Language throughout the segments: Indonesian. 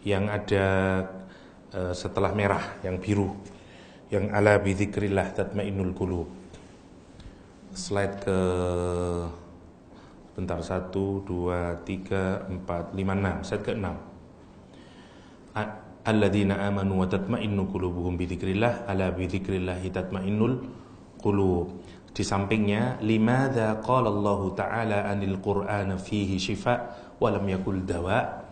yang ada setelah merah, yang biru, yang ala bidzikrillah tatmainnul qulub. Slide ke bentar, 1, 2, 3, 4, 5, 6. Slide ke 6. Alladzina amanu wa tatmainnu qulubuhum bidzikrillah, ala bidzikrillahi tatmainnul qulub. Di sampingnya, limadza qala Allah Ta'ala 'anil Qur'an fihi shifa wa lam yakul dawa.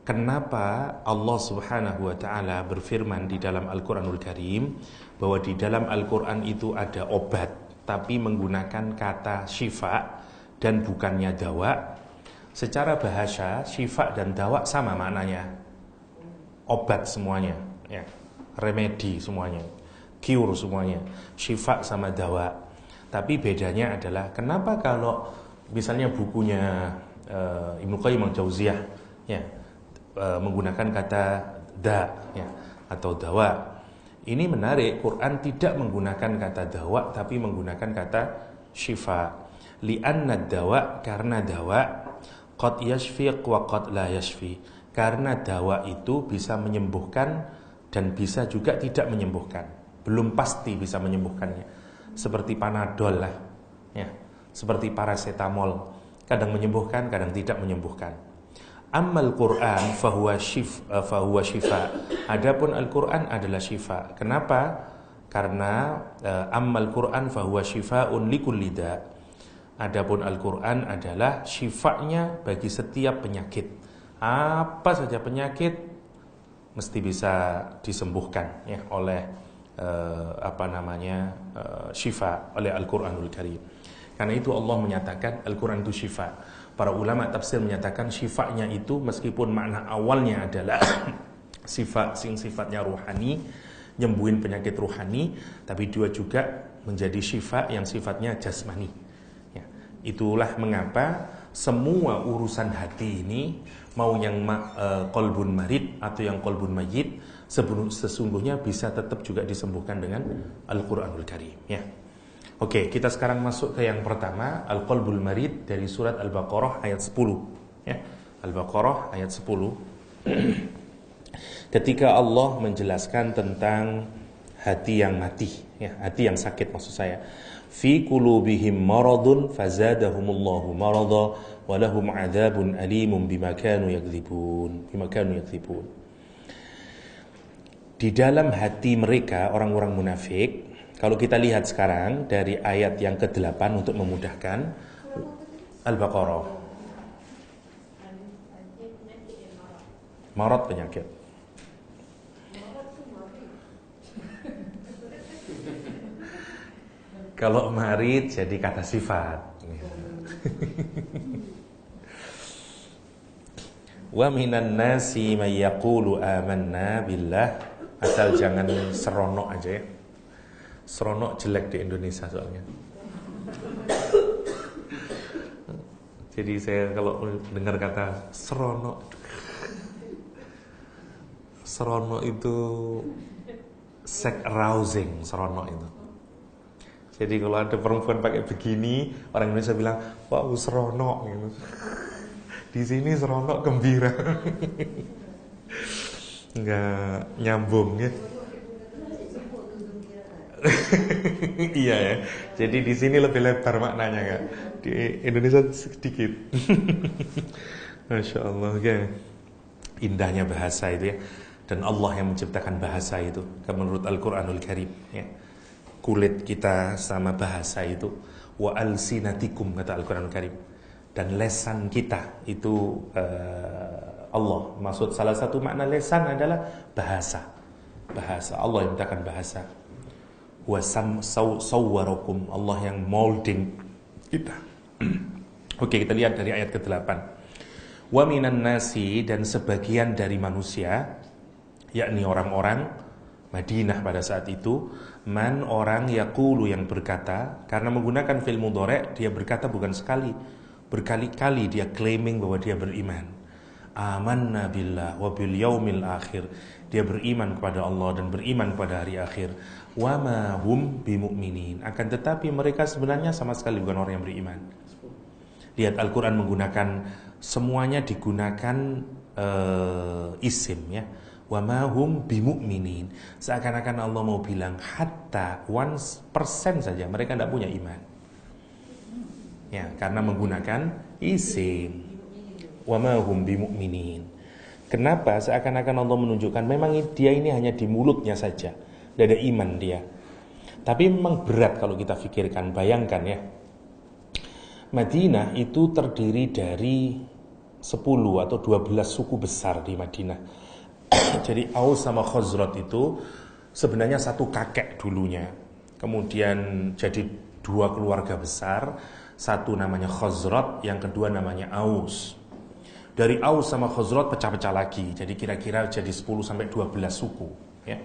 Kenapa Allah Subhanahu wa Ta'ala berfirman di dalam Al-Qur'anul Karim bahwa di dalam Al-Qur'an itu ada obat, tapi menggunakan kata shifa dan bukannya dawa? Secara bahasa, shifa dan dawa sama maknanya. Obat semuanya, ya. Remedi semuanya, cure semuanya, shifa sama dawa. Tapi bedanya adalah kenapa kalau misalnya bukunya Ibnu Qayyim al-Jauziyah, ya, menggunakan kata da, ya, atau dawa. Ini menarik, Quran tidak menggunakan kata dawa tapi menggunakan kata shifa. Li'anna dawa, karena dawa qad yashfi wa qad la yashfi. Karena dawa itu bisa menyembuhkan dan bisa juga tidak menyembuhkan. Belum pasti bisa menyembuhkannya. Seperti Panadol lah, ya, seperti paracetamol, kadang menyembuhkan, kadang tidak menyembuhkan. Ammal Quran fahuwa shifa. Adapun Al-Quran adalah shifa. Kenapa? Karena ammal Quran fahuwa shifaun likulli da. Adapun Al-Quran adalah shifanya bagi setiap penyakit. Apa saja penyakit mesti bisa disembuhkan, ya, oleh shifa, oleh Al-Quranul Karim. Karena itu Allah menyatakan Al-Quran itu shifa. Para ulama tafsir menyatakan shifanya itu meskipun makna awalnya adalah sifatnya ruhani, nyembuhin penyakit ruhani, tapi dia juga menjadi shifa yang sifatnya jasmani, ya. Itulah mengapa semua urusan hati ini, mau yang qalbun marid atau yang qalbun mayyit, sesungguhnya bisa tetap juga disembuhkan dengan Al-Quranul Karim, ya. Oke, kita sekarang masuk ke yang pertama, Al-Qalbul Marid dari surat Al-Baqarah ayat 10, ya. Al-Baqarah ayat 10. Ketika Allah menjelaskan tentang hati yang mati, ya, hati yang sakit maksud saya. Fi qulubihim maradun fazadahumullahu marada wa lahum adzabun alimun bima kanu yakdzibun. Di dalam hati mereka orang-orang munafik, kalau kita lihat sekarang dari ayat yang ke-8 untuk memudahkan, Al-Baqarah. Marad penyakit. Kalau marid jadi kata sifat. Wa minan nasi may yaqulu amanna billah. Asal jangan seronok aja, ya. Seronok jelek di Indonesia soalnya. Jadi saya kalau dengar kata seronok itu sex arousing, seronok itu. Jadi kalau ada perempuan pakai begini, orang Indonesia bilang, "Wow, seronok," gitu. Di sini seronok gembira. Enggak nyambung, ya. Iya, ya. Jadi di sini lebih lebar maknanya, kan? Di Indonesia sedikit. Masya Allah, ya. Indahnya bahasa itu, ya. Dan Allah yang menciptakan bahasa itu, menurut Al-Quranul Karim, ya. Kulit kita sama bahasa itu, wa alsinatikum, kata Al-Quranul Karim. Dan lesan kita itu Allah. Maksud salah satu makna lesan adalah bahasa. Bahasa, Allah yang menciptakan bahasa. Wa sawwarakum, Allah yang molding kita. Oke, kita lihat dari ayat ke-8. Wa minan nasi, dan sebagian dari manusia, yakni orang-orang Madinah pada saat itu, man, orang, yaqulu, yang berkata, karena menggunakan fi'il mudhari', dia berkata bukan sekali, berkali-kali dia claiming bahwa dia beriman. Amanna billah wa bil yaumil akhir, dia beriman kepada Allah dan beriman pada hari akhir. Wa ma hum bimu'minin, akan tetapi mereka sebenarnya sama sekali bukan orang yang beriman. Lihat, Al-Quran menggunakan, semuanya digunakan isim ya. Wa ma hum bimu'minin. Seakan-akan Allah mau bilang hatta 1% saja mereka tidak punya iman. Ya, karena menggunakan isim. Wa ma hum bimu'minin. Kenapa? Seakan-akan Allah menunjukkan memang dia ini hanya di mulutnya saja, tidak ada iman dia. Tapi memang berat kalau kita pikirkan. Bayangkan ya, Madinah itu terdiri dari 10 atau 12 suku besar di Madinah. Jadi Aus sama Khazraj itu sebenarnya satu kakek dulunya. Kemudian jadi 2 keluarga besar, satu namanya Khazraj, yang kedua namanya Aus. Dari Aus sama Khazraj pecah-pecah lagi. Jadi kira-kira jadi 10 sampai 12 suku, ya.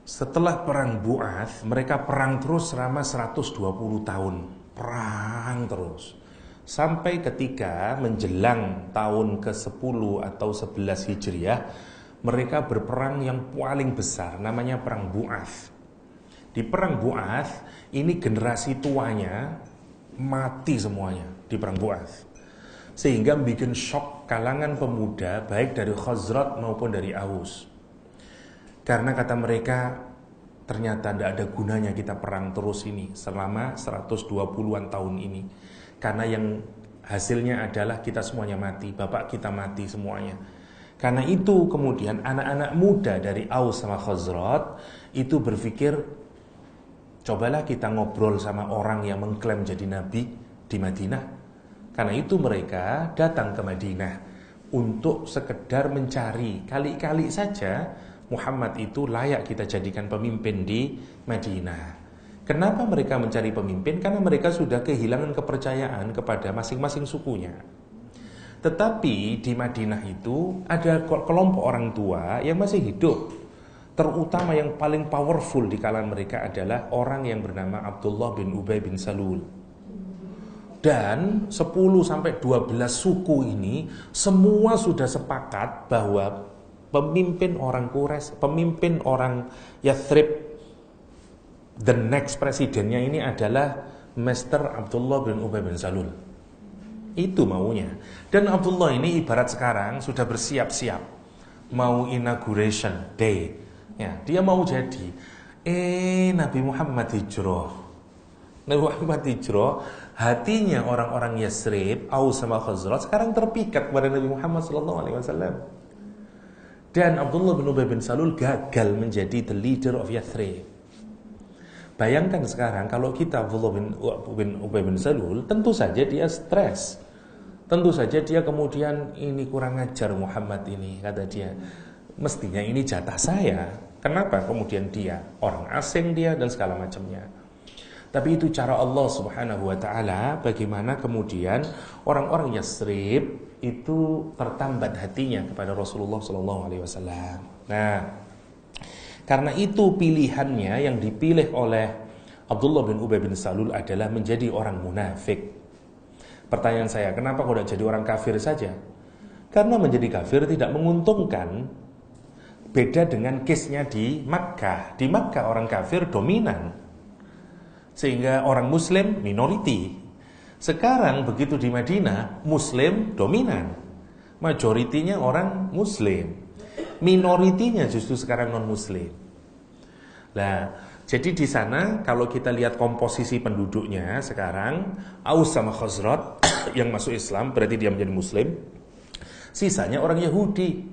Setelah perang Bu'ath, mereka perang terus selama 120 tahun. Perang terus. Sampai ketika menjelang tahun ke-10 atau 11 Hijriah, mereka berperang yang paling besar, namanya perang Bu'ath. Di perang Bu'ath, ini generasi tuanya mati semuanya di perang Bu'ath. Sehingga bikin shock kalangan pemuda, baik dari Khazraj maupun dari Aus. Karena kata mereka, ternyata tidak ada gunanya kita perang terus ini selama 120-an tahun ini. Karena yang hasilnya adalah kita semuanya mati, bapak kita mati semuanya. Karena itu kemudian anak-anak muda dari Aus sama Khazraj itu berpikir, cobalah kita ngobrol sama orang yang mengklaim jadi nabi di Madinah. Karena itu mereka datang ke Madinah untuk sekedar mencari, kali-kali saja Muhammad itu layak kita jadikan pemimpin di Madinah. Kenapa mereka mencari pemimpin? Karena mereka sudah kehilangan kepercayaan kepada masing-masing sukunya. Tetapi di Madinah itu ada kelompok orang tua yang masih hidup. Terutama yang paling powerful di kalangan mereka adalah orang yang bernama Abdullah bin Ubay bin Salul. Dan 10-12 suku ini semua sudah sepakat bahwa pemimpin orang Quraisy, pemimpin orang Yathrib, the next presidennya ini adalah Master Abdullah bin Ubay bin Salul. Itu maunya. Dan Abdullah ini ibarat sekarang sudah bersiap-siap mau inauguration day. Ya, dia mau jadi. Nabi Muhammad hijrah. Nabi Muhammad hijrah, hatinya orang-orang Yathrib, Aus sama Khazraj sekarang terpikat kepada Nabi Muhammad SAW. Dan Abdullah bin Ubay bin Salul gagal menjadi the leader of Yathrib. Bayangkan sekarang kalau kita Abdullah bin Ubay bin Salul, tentu saja dia stres. Tentu saja dia kemudian, ini kurang ajar Muhammad ini, kata dia. Mestinya ini jatah saya. Kenapa kemudian dia? Orang asing dia dan segala macamnya. Tapi itu cara Allah Subhanahu wa taala, bagaimana kemudian orang-orang Yathrib itu tertambat hatinya kepada Rasulullah SAW. Nah, karena itu pilihannya yang dipilih oleh Abdullah bin Ubay bin Salul adalah menjadi orang munafik. Pertanyaan saya, kenapa kau tidak jadi orang kafir saja? Karena menjadi kafir tidak menguntungkan. Beda dengan case-nya di Makkah. Di Makkah orang kafir dominan, sehingga orang Muslim minority. Sekarang begitu di Madinah, Muslim dominan, majoritinya orang Muslim, minoritinya justru sekarang non Muslim. Nah, jadi di sana kalau kita lihat komposisi penduduknya sekarang, Aus sama Khazraj yang masuk Islam berarti dia menjadi Muslim, sisanya orang Yahudi,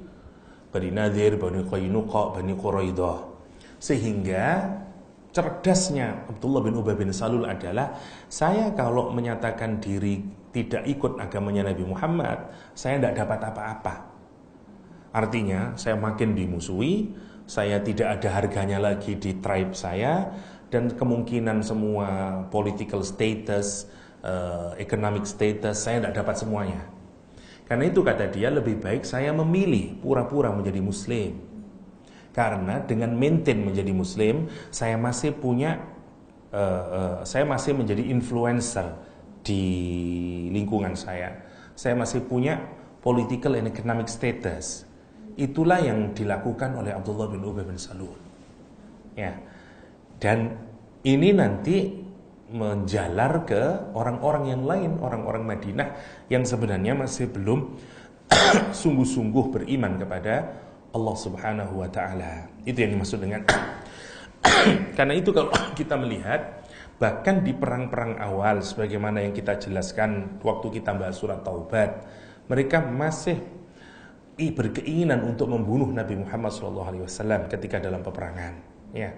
Bani Nadir, Bani Qainuqa, Bani Quraidah. Sehingga cerdasnya Abdullah bin Ubay bin Salul adalah, saya kalau menyatakan diri tidak ikut agamanya Nabi Muhammad, saya tidak dapat apa-apa. Artinya saya makin dimusuhi, saya tidak ada harganya lagi di tribe saya, dan kemungkinan semua political status, economic status, saya tidak dapat semuanya. Karena itu kata dia, lebih baik saya memilih pura-pura menjadi Muslim. Karena dengan maintain menjadi Muslim, saya masih punya, saya masih menjadi influencer di lingkungan saya. Saya masih punya political and economic status. Itulah yang dilakukan oleh Abdullah bin Ubay bin Salul. Ya, dan ini nanti menjalar ke orang-orang yang lain, orang-orang Madinah yang sebenarnya masih belum sungguh-sungguh beriman kepada Allah Subhanahu wa taala. Itu yang dimaksud dengan karena itu kalau kita melihat bahkan di perang-perang awal sebagaimana yang kita jelaskan waktu kita bahas surat Taubat, mereka masih berkeinginan untuk membunuh Nabi Muhammad SAW ketika dalam peperangan, ya.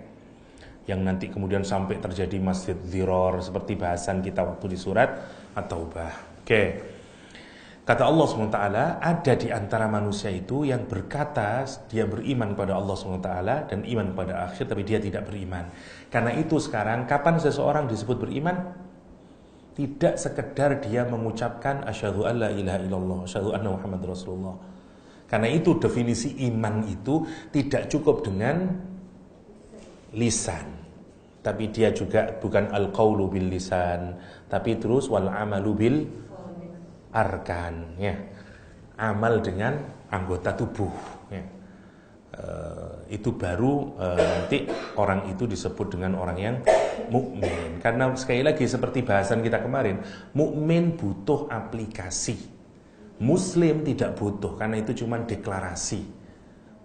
Yang nanti kemudian sampai terjadi masjid Dhiror seperti bahasan kita waktu di surat At-Taubah. Oke. Kata Allah SWT, ada di antara manusia itu yang berkata dia beriman pada Allah SWT dan iman pada akhir, tapi dia tidak beriman. Karena itu sekarang kapan seseorang disebut beriman? Tidak sekedar dia mengucapkan asyhadu an la ilaha illallah, asyhadu anna Muhammad Rasulullah. Karena itu definisi iman itu tidak cukup dengan lisan, tapi dia juga bukan al-qaulu bil lisan, tapi terus wal amalu bil arkan, ya. Amal dengan anggota tubuh, ya. Itu baru nanti orang itu disebut dengan orang yang mukmin. Karena sekali lagi seperti bahasan kita kemarin, mukmin butuh aplikasi. Muslim tidak butuh, karena itu cuma deklarasi.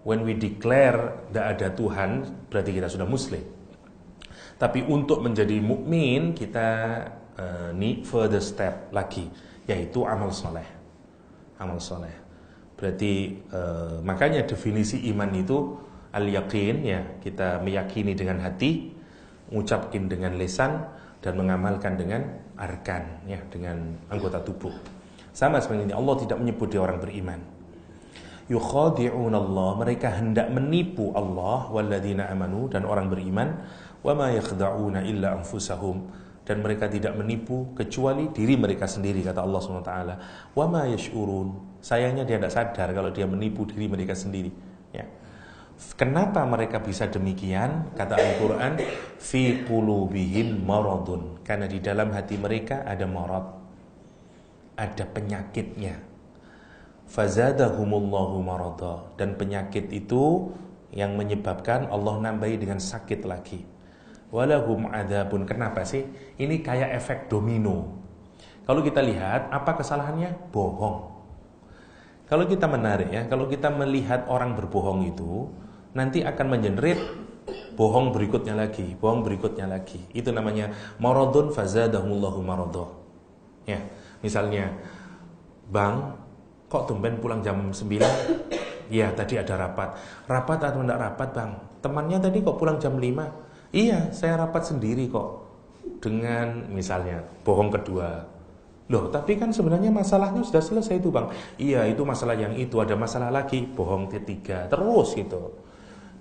When we declare tidak ada Tuhan, berarti kita sudah Muslim. Tapi untuk menjadi mukmin kita need further step lagi, yaitu amal soleh. Amal soleh. Berarti makanya definisi iman itu al-yaqin, ya, kita meyakini dengan hati, mengucapkan dengan lisan, dan mengamalkan dengan arkan, ya, dengan anggota tubuh. Sama seperti ini, Allah tidak menyebut dia orang beriman. Yukhadi'un Allah, mereka hendak menipu Allah walladzina amanu, dan orang beriman. Wa ma yakhda'una illa anfusahum, dan mereka tidak menipu kecuali diri mereka sendiri, kata Allah SWT. Wa ma yash'urun, sayangnya dia tidak sadar kalau dia menipu diri mereka sendiri, ya. Kenapa mereka bisa demikian? Kata Al-Quran, fi qulubihim maradun, karena di dalam hati mereka ada marad, ada penyakitnya. Fazadahumullahu marada, dan penyakit itu yang menyebabkan Allah nambahi dengan sakit lagi. Walahum adzabun, kenapa sih? Ini kayak efek domino. Kalau kita lihat, apa kesalahannya? Bohong. Kalau kita menarik, ya, kalau kita melihat orang berbohong itu nanti akan mengenerate bohong berikutnya lagi, bohong berikutnya lagi. Itu namanya maradun fazadahumullahu marada. Ya, misalnya, Bang, kok tumben pulang jam 9? Iya, tadi ada rapat. Rapat atau tidak rapat, Bang? Temannya tadi kok pulang jam 5? Iya, saya rapat sendiri kok. Dengan misalnya bohong kedua. Loh, tapi kan sebenarnya masalahnya sudah selesai itu, Bang. Iya, itu masalah yang itu, ada masalah lagi, bohong ketiga. Terus gitu.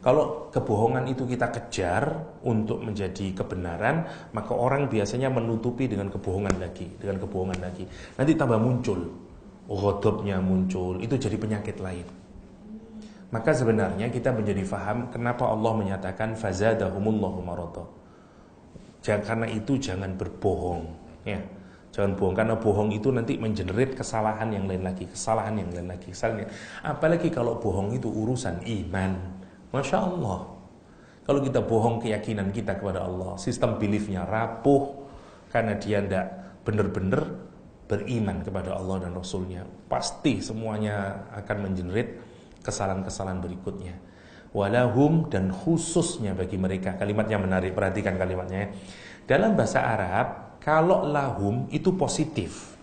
Kalau kebohongan itu kita kejar untuk menjadi kebenaran, maka orang biasanya menutupi dengan kebohongan lagi, dengan kebohongan lagi. Nanti tambah muncul, ghadabnya muncul, itu jadi penyakit lain. Maka sebenarnya kita menjadi faham kenapa Allah menyatakan fazadahumullahu marada. Karena itu jangan berbohong, ya. Jangan bohong, karena bohong itu nanti mengenerate kesalahan yang lain lagi, kesalahan yang lain lagi. Apalagi kalau bohong itu urusan iman. Masya Allah. Kalau kita bohong keyakinan kita kepada Allah, sistem beliefnya rapuh karena dia tidak benar-benar beriman kepada Allah dan Rasulnya, pasti semuanya akan mengenerate kesalahan-kesalahan berikutnya. Walahum, dan khususnya bagi mereka. Kalimatnya menarik, perhatikan kalimatnya. Dalam bahasa Arab, kalau lahum itu positif,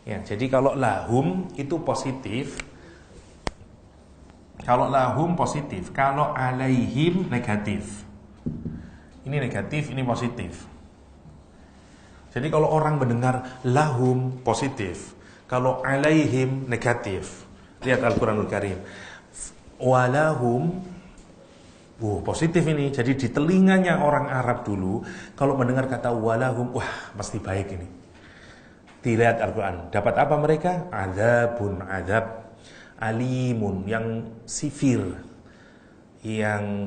ya, jadi kalau lahum itu positif, kalau lahum positif, kalau alaihim negatif. Ini negatif, ini positif. Jadi kalau orang mendengar lahum positif, kalau alaihim negatif. Lihat Al-Quranul Karim. Walahum, positif ini. Jadi di telinganya orang Arab dulu, kalau mendengar kata walahum, wah pasti baik ini. Dilihat Al-Quran. Dapat apa mereka? Adzabun, adzab. Alimun, yang sifir, yang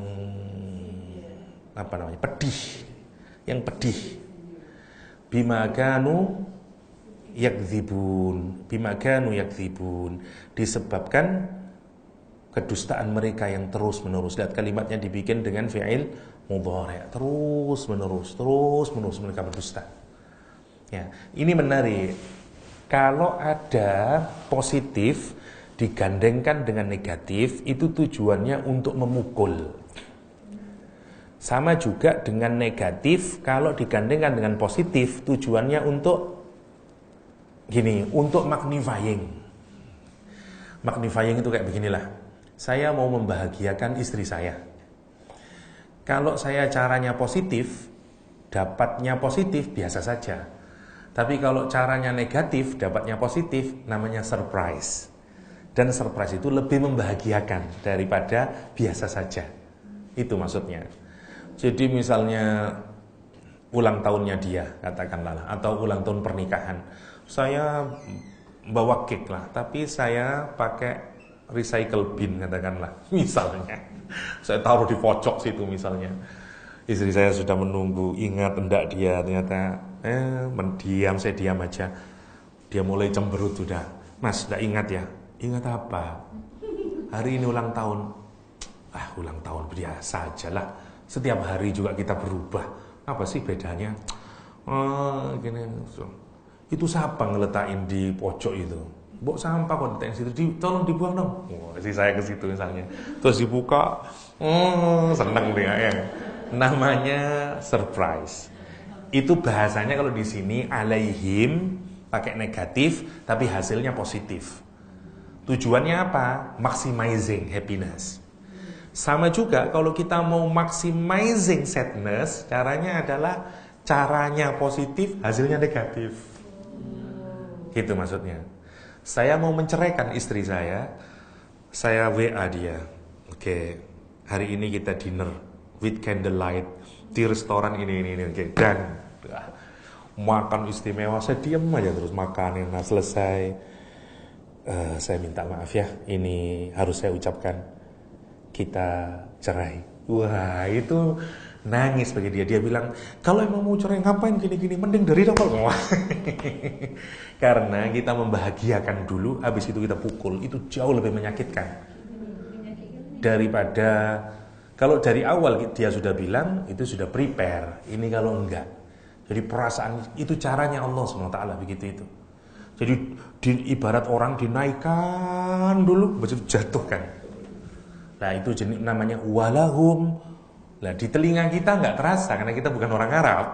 apa namanya, pedih, yang pedih. Bima kanu yakdzibun, bima kanu yakdzibun, disebabkan kedustaan mereka yang terus menerus. Lihat kalimatnya dibikin dengan fi'il mudhari', terus menerus mereka berdusta. Ya, ini menarik. Kalau ada positif digandengkan dengan negatif, itu tujuannya untuk memukul. Sama juga dengan negatif, kalau digandengkan dengan positif, tujuannya untuk gini, untuk magnifying. Magnifying itu kayak beginilah. Saya mau membahagiakan istri saya. Kalau saya caranya positif, dapatnya positif biasa saja. Tapi kalau caranya negatif, dapatnya positif, namanya surprise. Dan surprise itu lebih membahagiakan daripada biasa saja. Itu maksudnya. Jadi misalnya ulang tahunnya dia, katakanlah, atau ulang tahun pernikahan. Saya bawa cake lah, tapi saya pakai recycle bin, katakanlah. Misalnya, saya taruh di pojok situ misalnya. Istri saya sudah menunggu, ingat enggak dia, ternyata mendiam, saya diam aja. Dia mulai cemberut sudah. Mas, enggak ingat ya? Ingat apa? Hari ini ulang tahun. Ulang tahun biasa aja lah. Setiap hari juga kita berubah. Apa sih bedanya? Gini. Itu siapa ngeletakin di pojok itu? Mbok sampah kok ngeletakin situ. Tolong dibuang dong. Si saya ke situ misalnya. Terus dibuka. Seneng dia ya. Namanya surprise. Itu bahasanya kalau di sini alaihim pakai negatif, tapi hasilnya positif. Tujuannya apa? Maximizing happiness. Sama juga kalau kita mau maximizing sadness, caranya positif, hasilnya negatif. Gitu maksudnya. Saya mau menceraikan istri saya WA dia. Oke, hari ini kita dinner with candlelight di restoran ini. Oke, dan makan istimewa. Saya diam aja terus makanin. Nah, selesai. Saya minta maaf ya, ini harus saya ucapkan. Kita cerai. Wah, itu nangis bagi dia. Dia bilang, kalau emang mau cerai ngapain gini-gini, mending dari awal. Karena kita membahagiakan dulu, habis itu kita pukul. Itu jauh lebih menyakitkan daripada kalau dari awal dia sudah bilang, itu sudah prepare. Ini kalau enggak, jadi perasaan itu caranya Allah SWT begitu itu. Jadi ibarat orang dinaikkan dulu, begitu jatuhkan. Nah, itu jenis namanya walahum. Nah, di telinga kita nggak terasa karena kita bukan orang Arab.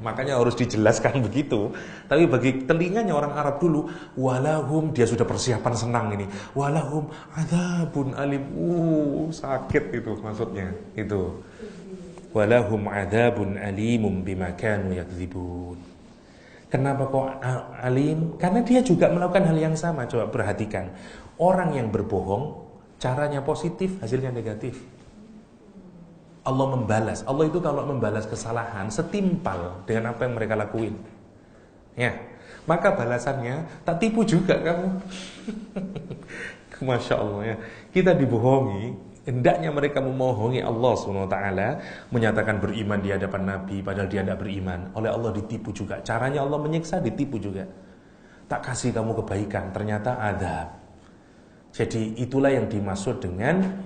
Makanya harus dijelaskan begitu. Tapi bagi telinganya orang Arab dulu, walahum, dia sudah persiapan senang ini. Walahum adzabun alim. Sakit itu maksudnya. Itu. Walahum adzabun alimum bima kanu yakdzibun. Kenapa kok alim? Karena dia juga melakukan hal yang sama. Coba perhatikan. Orang yang berbohong, caranya positif, hasilnya negatif. Allah membalas. Allah itu kalau membalas kesalahan setimpal dengan apa yang mereka lakuin. Ya, maka balasannya tak tipu juga kamu. Masya Allah ya. Kita dibohongi, hendaknya mereka memohongi Allah SWT, menyatakan beriman di hadapan Nabi, padahal dia tidak beriman. Oleh Allah ditipu juga. Caranya Allah menyiksa, ditipu juga. Tak kasih kamu kebaikan, ternyata adab. Jadi itulah yang dimaksud dengan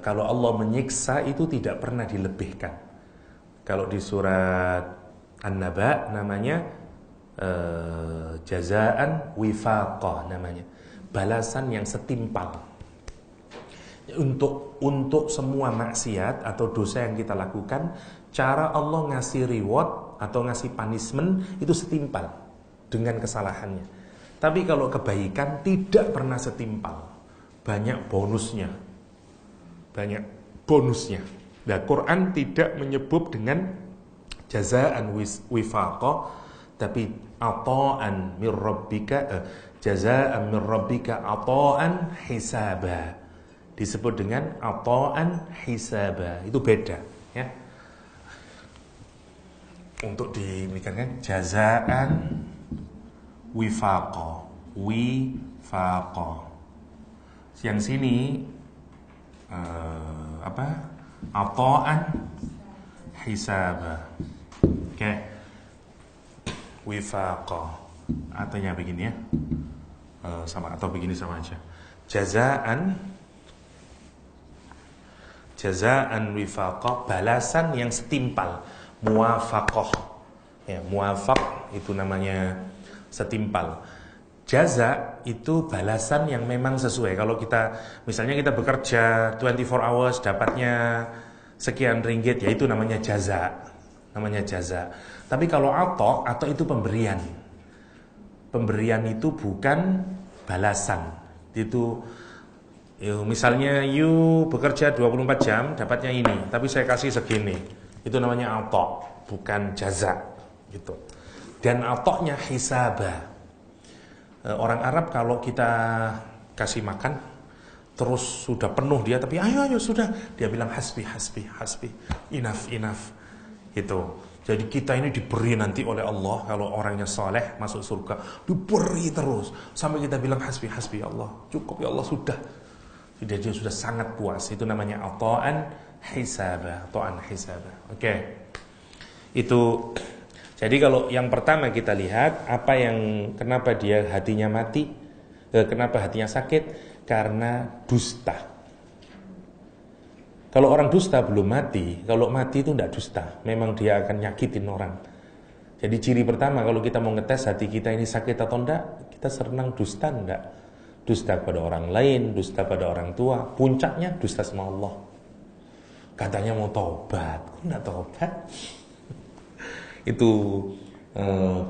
kalau Allah menyiksa itu tidak pernah dilebihkan. Kalau di surat An-Naba namanya jazaan wifaqah namanya. Balasan yang setimpal. Untuk semua maksiat atau dosa yang kita lakukan, cara Allah ngasih reward atau ngasih punishment itu setimpal dengan kesalahannya. Tapi kalau kebaikan tidak pernah setimpal. Banyak bonusnya. Nah, Quran tidak menyebut dengan jazaan wifaqah, tapi ata'an mir rabbika, jazaan mir rabbika ata'an hisaba. Disebut dengan ata'an hisaba. Itu beda ya. Untuk demikian jazaan wifaqah. Yang sini ata'an hisaba. Oke. Wifaqah. Artinya begini ya. Sama atau begini sama aja. Jazaan wifaqah, balasan yang setimpal. Muwafaqah. Ya, muwafaq itu namanya setimpal. Jaza itu balasan yang memang sesuai. Kalau kita misalnya kita bekerja 24 hours dapatnya sekian ringgit, ya itu namanya jaza. Namanya jaza. Tapi kalau atau itu pemberian. Pemberian itu bukan balasan. Itu misalnya you bekerja 24 jam dapatnya ini, tapi saya kasih segini. Itu namanya atau, bukan jaza gitu. Dan atoknya hisabah. Orang Arab kalau kita kasih makan terus sudah penuh dia, tapi ayo sudah, dia bilang hasbi, enough gitu. Jadi kita ini diberi nanti oleh Allah, kalau orangnya soleh masuk surga diberi terus sampai kita bilang hasbi Allah, cukup ya Allah, sudah. Dia sudah sangat puas. Itu namanya ata'an hisabah. Oke. Itu. Jadi kalau yang pertama kita lihat apa yang kenapa dia hatinya mati, kenapa hatinya sakit, karena dusta. Kalau orang dusta belum mati, kalau mati itu tidak dusta, memang dia akan nyakitin orang. Jadi ciri pertama kalau kita mau ngetes hati kita ini sakit atau enggak, kita senang dusta enggak? Dusta pada orang lain, dusta pada orang tua, puncaknya dusta sama Allah. Katanya mau taubat, kok enggak taubat? Itu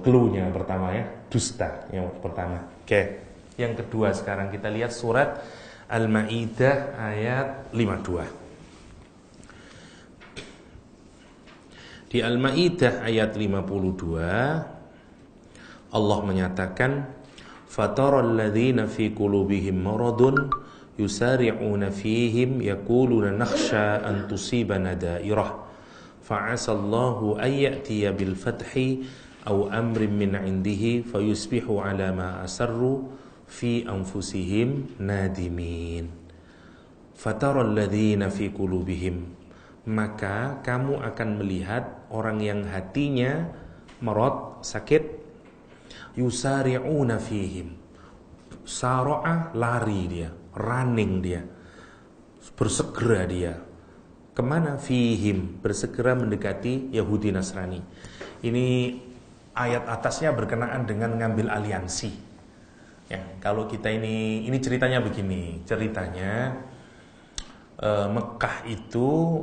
clue-nya pertama ya, dusta yang pertama. Oke. Yang kedua sekarang kita lihat surat Al-Maidah ayat 52. Di Al-Maidah ayat 52 Allah menyatakan fataral ladzina fi qulubihim maradun yusari'una fihim yaquluna nakhsha an tusibana dairah fa'asallahu ayyatiya bil fathi aw amrin min indihi fayusbihu ala ma asarru fi anfusihim nadimin. Fataral ladzina fi qulubihim, maka kamu akan melihat orang yang hatinya marad, sakit, yusari'una fihim, sara'a lari dia, running dia, bersegera dia. Kemana? Fihim, bersegera mendekati Yahudi Nasrani. Ini ayat atasnya berkenaan dengan ngambil aliansi. Ya, kalau kita ini ceritanya begini. Ceritanya Mekah itu,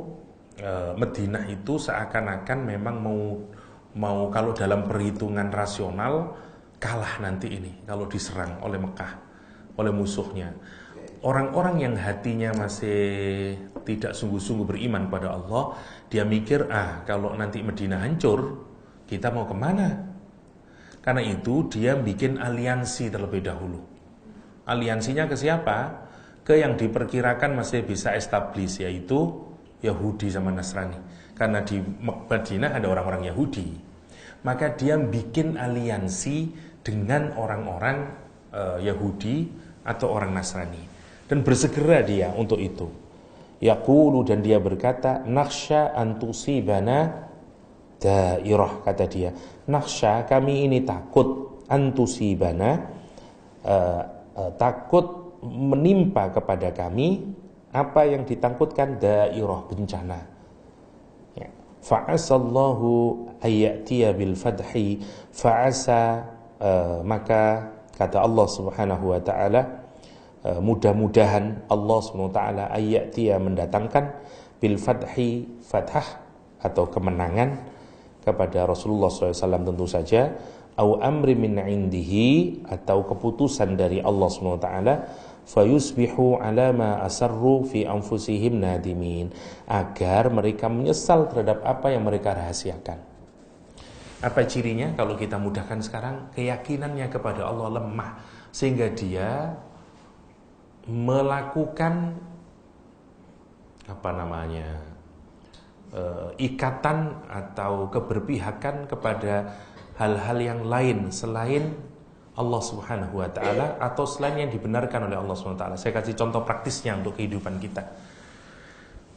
Madinah itu seakan-akan memang mau kalau dalam perhitungan rasional kalah nanti ini kalau diserang oleh Mekah, oleh musuhnya. Orang-orang yang hatinya masih tidak sungguh-sungguh beriman pada Allah, dia mikir, kalau nanti Madinah hancur, kita mau kemana? Karena itu dia bikin aliansi terlebih dahulu. Aliansinya ke siapa? Ke yang diperkirakan masih bisa establish, yaitu Yahudi sama Nasrani. Karena di Madinah ada orang-orang Yahudi. Maka dia bikin aliansi dengan orang-orang Yahudi atau orang Nasrani. Dan bersegera dia untuk itu. Yaqulu, dan dia berkata, nakhsha an tusibana dairah, kata dia. Nakhsha, kami ini takut, an tusibana, takut menimpa kepada kami apa yang ditakutkan, dairah, bencana. Ya. Fa'asallahu ayyatiya bil fadhi, fa'asa, maka kata Allah Subhanahu wa taala, mudah-mudahan Allah SWT ayyatiya mendatangkan bil fathi, fathah atau kemenangan kepada Rasulullah SAW tentu saja, au amri min indihi, atau keputusan dari Allah SWT, fayusbihu ala ma asarru fi anfusihim nadimin, agar mereka menyesal terhadap apa yang mereka rahasiakan. Apa cirinya? Kalau kita mudahkan sekarang, keyakinannya kepada Allah lemah sehingga dia melakukan ikatan atau keberpihakan kepada hal-hal yang lain selain Allah Subhanahu wa taala atau selain yang dibenarkan oleh Allah Subhanahu wa taala. Saya kasih contoh praktisnya untuk kehidupan kita.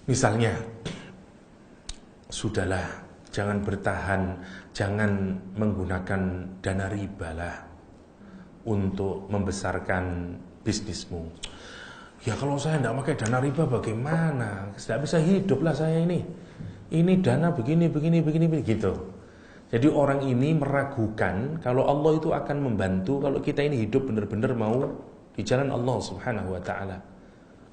Misalnya, sudahlah, jangan bertahan, jangan menggunakan dana riba lah untuk membesarkan bisnismu. Ya kalau saya tidak pakai dana riba bagaimana? Tidak bisa hidup lah saya ini. Ini dana begini gitu. Jadi orang ini meragukan kalau Allah itu akan membantu kalau kita ini hidup benar-benar mau di jalan Allah Subhanahu wa taala.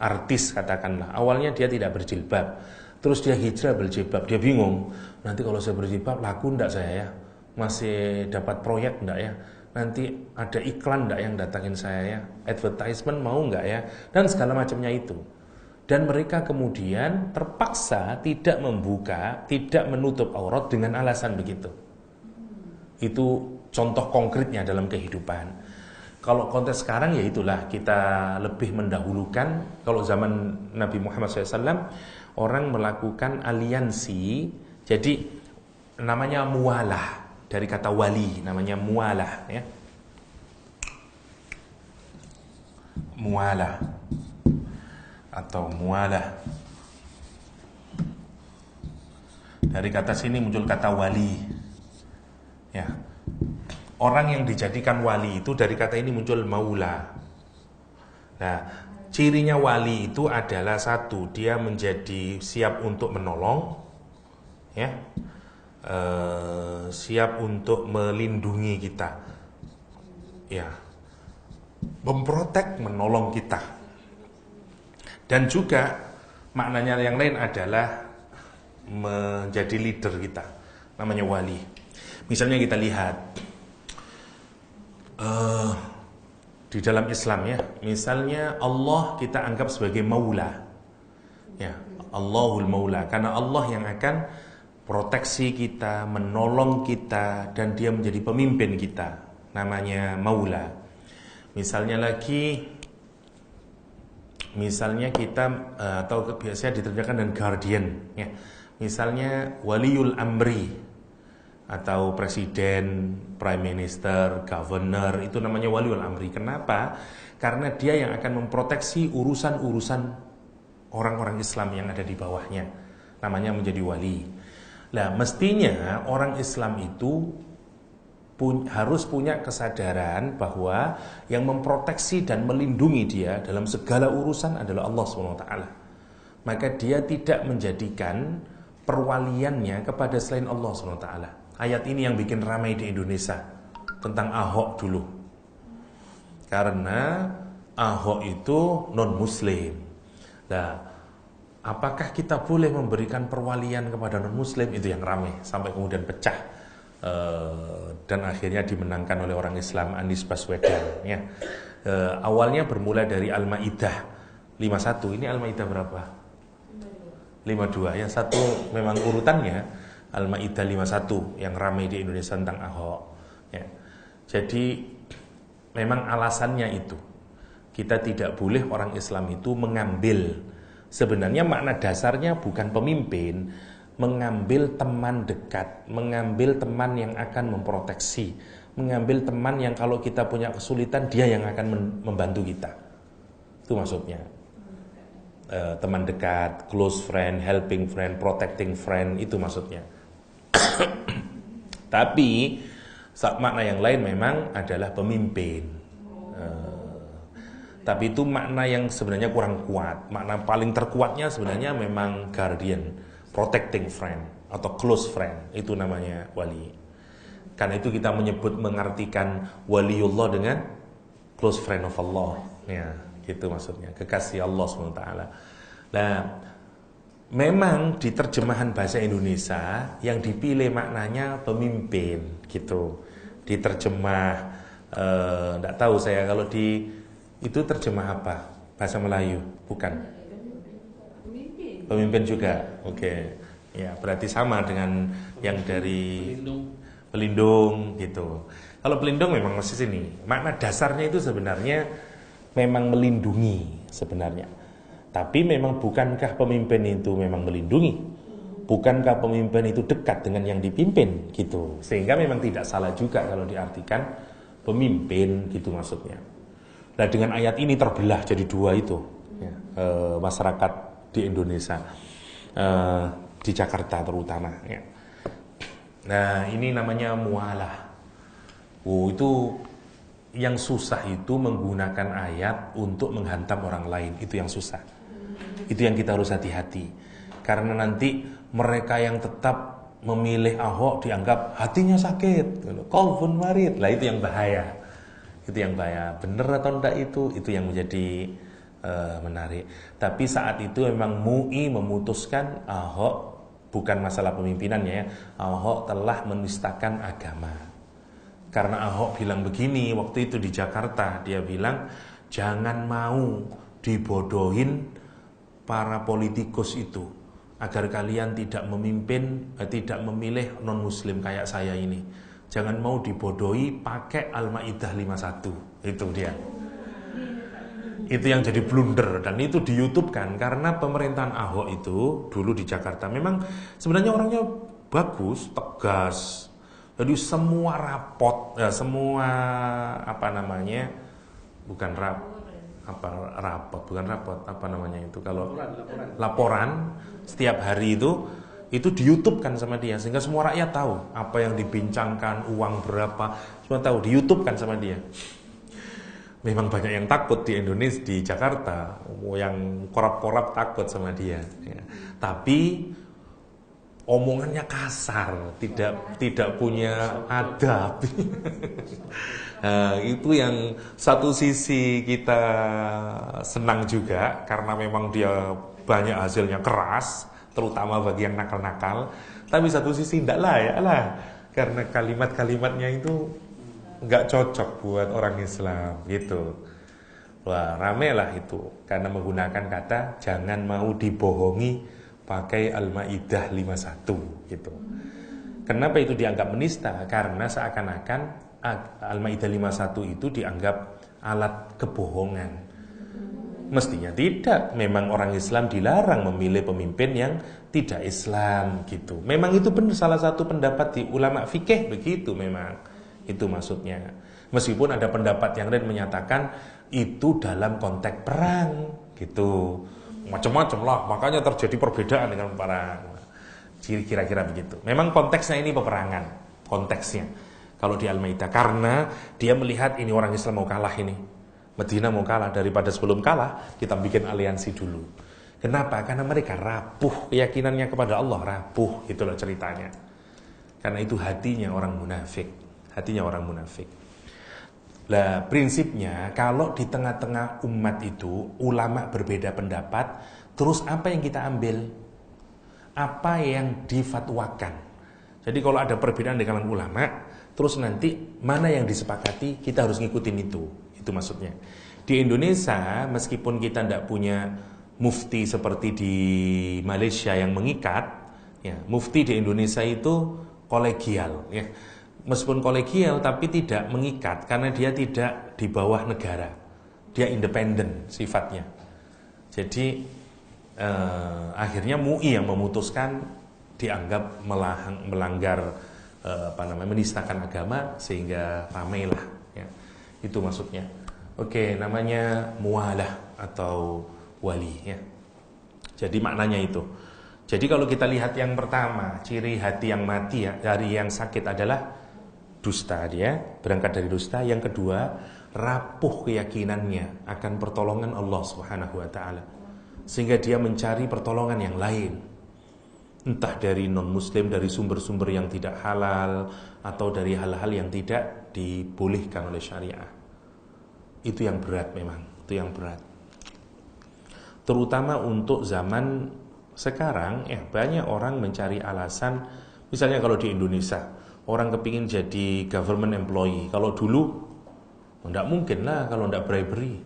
Artis katakanlah, awalnya dia tidak berjilbab, terus dia hijrah berjilbab, dia bingung, nanti kalau saya berjilbab laku enggak saya ya? Masih dapat proyek enggak ya? Nanti ada iklan enggak yang datangin saya ya? Advertisement mau enggak ya? Dan segala macamnya itu. Dan mereka kemudian terpaksa tidak membuka, tidak menutup aurat dengan alasan begitu. Itu contoh konkretnya dalam kehidupan. Kalau konteks sekarang ya itulah, kita lebih mendahulukan. Kalau zaman Nabi Muhammad SAW, orang melakukan aliansi. Jadi namanya mualah, dari kata wali, namanya mualah ya. Mualah atau mualah. Dari kata sini muncul kata wali. Ya. Orang yang dijadikan wali itu dari kata ini muncul maula. Nah, cirinya wali itu adalah satu, dia menjadi siap untuk menolong, ya, siap untuk melindungi kita, ya, memprotek, menolong kita. Dan juga maknanya yang lain adalah menjadi leader kita, namanya wali. Misalnya kita lihat di dalam Islam ya, misalnya Allah kita anggap sebagai maula, ya, Allahul maula, karena Allah yang akan proteksi kita, menolong kita, dan dia menjadi pemimpin kita, namanya maula. Misalnya kita atau biasanya diterjemahkan dengan guardian ya. Misalnya waliul amri atau presiden, prime minister, governor, itu namanya waliul amri. Kenapa? Karena dia yang akan memproteksi urusan-urusan orang-orang Islam yang ada di bawahnya. Namanya menjadi wali. Nah, mestinya orang Islam itu harus punya kesadaran bahwa yang memproteksi dan melindungi dia dalam segala urusan adalah Allah SWT. Maka dia tidak menjadikan perwaliannya kepada selain Allah SWT. Ayat ini yang bikin ramai di Indonesia tentang Ahok dulu. Karena Ahok itu non-muslim. Nah, apakah kita boleh memberikan perwalian kepada non-muslim? Itu yang ramai sampai kemudian pecah. Dan akhirnya dimenangkan oleh orang Islam, Anies Baswedan ya. Awalnya bermula dari Al-Maidah 51. Ini Al-Maidah berapa? 52. Yang satu memang urutannya Al-Maidah 51 yang ramai di Indonesia tentang Ahok ya. Jadi memang alasannya itu, kita tidak boleh orang Islam itu mengambil, sebenarnya makna dasarnya bukan pemimpin, mengambil teman dekat, mengambil teman yang akan memproteksi, mengambil teman yang kalau kita punya kesulitan dia yang akan membantu kita. Itu maksudnya. Teman dekat, close friend, helping friend, protecting friend, itu maksudnya. Tapi makna yang lain memang adalah pemimpin. Tapi itu makna yang sebenarnya kurang kuat. Makna paling terkuatnya sebenarnya memang guardian, protecting friend atau close friend, itu namanya wali. Karena itu kita mengartikan waliullah dengan close friend of Allah. Ya, gitu maksudnya, kekasih Allah SWT. Nah, memang di terjemahan bahasa Indonesia yang dipilih maknanya pemimpin gitu. Diterjemah enggak tahu saya kalau di itu terjemah apa? Bahasa Melayu, bukan? Pemimpin juga. Oke. Ya, berarti sama dengan yang dari pelindung gitu. Kalau pelindung memang masih sini. Makna dasarnya itu sebenarnya memang melindungi sebenarnya. Tapi memang bukankah pemimpin itu memang melindungi? Bukankah pemimpin itu dekat dengan yang dipimpin gitu? Sehingga memang tidak salah juga kalau diartikan pemimpin gitu maksudnya. Nah, dengan ayat ini terbelah jadi dua itu ya, masyarakat di Indonesia, di Jakarta terutama ya. Nah, ini namanya mualah. Itu yang susah itu menggunakan ayat untuk menghantam orang lain, itu yang susah. Itu yang kita harus hati-hati. Karena nanti mereka yang tetap memilih Ahok dianggap hatinya sakit, qalbun marid. Lah itu yang bahaya. Itu yang bahaya. Bener atau enggak itu yang menjadi menarik. Tapi saat itu memang MUI memutuskan Ahok, bukan masalah pemimpinannya ya, Ahok telah menistakan agama. Karena Ahok bilang begini waktu itu di Jakarta, dia bilang jangan mau dibodohin para politikus itu agar kalian tidak memimpin, tidak memilih non muslim kayak saya ini. Jangan mau dibodohi pakai Al-Maidah 51. Itu dia. Itu yang jadi blunder, dan itu di YouTube kan, karena pemerintahan Ahok itu dulu di Jakarta memang sebenarnya orangnya bagus, tegas. Jadi semua rapot, semua laporan setiap hari itu di YouTube kan sama dia, sehingga semua rakyat tahu apa yang dibincangkan, uang berapa, semua tahu, di YouTube kan sama dia. Memang banyak yang takut di Indonesia, di Jakarta, yang korap-korap takut sama dia. Ya. Tapi omongannya kasar, tidak punya adab. Nah, itu yang satu sisi kita senang juga karena memang dia banyak hasilnya keras, terutama bagi yang nakal-nakal. Tapi satu sisi enggak lah, karena kalimat-kalimatnya itu nggak cocok buat orang Islam gitu. Wah, rame lah itu karena menggunakan kata jangan mau dibohongi pakai Al-Maidah 51 gitu. Kenapa itu dianggap menista? Karena seakan-akan Al-Maidah 51 itu dianggap alat kebohongan. Mestinya tidak. Memang orang Islam dilarang memilih pemimpin yang tidak Islam gitu. Memang itu benar, salah satu pendapat di ulama fikih begitu memang. Itu maksudnya. Meskipun ada pendapat yang lain menyatakan itu dalam konteks perang gitu. Macam-macam lah, makanya terjadi perbedaan dengan para kira-kira begitu. Memang konteksnya ini peperangan, konteksnya. Kalau di Al-Maidah, karena dia melihat ini orang Islam mau kalah ini. Madinah mau kalah, daripada sebelum kalah kita bikin aliansi dulu. Kenapa? Karena mereka rapuh keyakinannya kepada Allah, rapuh, itulah ceritanya. Karena itu hatinya orang munafik. Hatinya orang munafik. Lah prinsipnya kalau di tengah-tengah umat itu ulama berbeda pendapat, terus apa yang kita ambil? Apa yang difatwakan? Jadi kalau ada perbedaan di kalangan ulama, terus nanti mana yang disepakati, kita harus ngikutin itu. Itu maksudnya. Di Indonesia meskipun kita tidak punya mufti seperti di Malaysia yang mengikat, ya, mufti di Indonesia itu kolegial, ya. Meskipun kolegial tapi tidak mengikat karena dia tidak di bawah negara. Dia independen sifatnya. Jadi akhirnya MUI yang memutuskan dianggap melanggar menistakan agama sehingga ramailah ya. Itu maksudnya. Oke, namanya mualah atau wali ya. Jadi maknanya itu. Jadi kalau kita lihat yang pertama, ciri hati yang mati ya, dari yang sakit adalah dusta, dia berangkat dari dusta. Yang kedua, rapuh keyakinannya akan pertolongan Allah Subhanahu wa taala. Sehingga dia mencari pertolongan yang lain. Entah dari non-muslim, dari sumber-sumber yang tidak halal, atau dari hal-hal yang tidak dibolehkan oleh syariah. Itu yang berat memang, itu yang berat. Terutama untuk zaman sekarang, banyak orang mencari alasan. Misalnya kalau di Indonesia, orang kepingin jadi government employee. Kalau dulu, tidak mungkin lah kalau tidak bribery,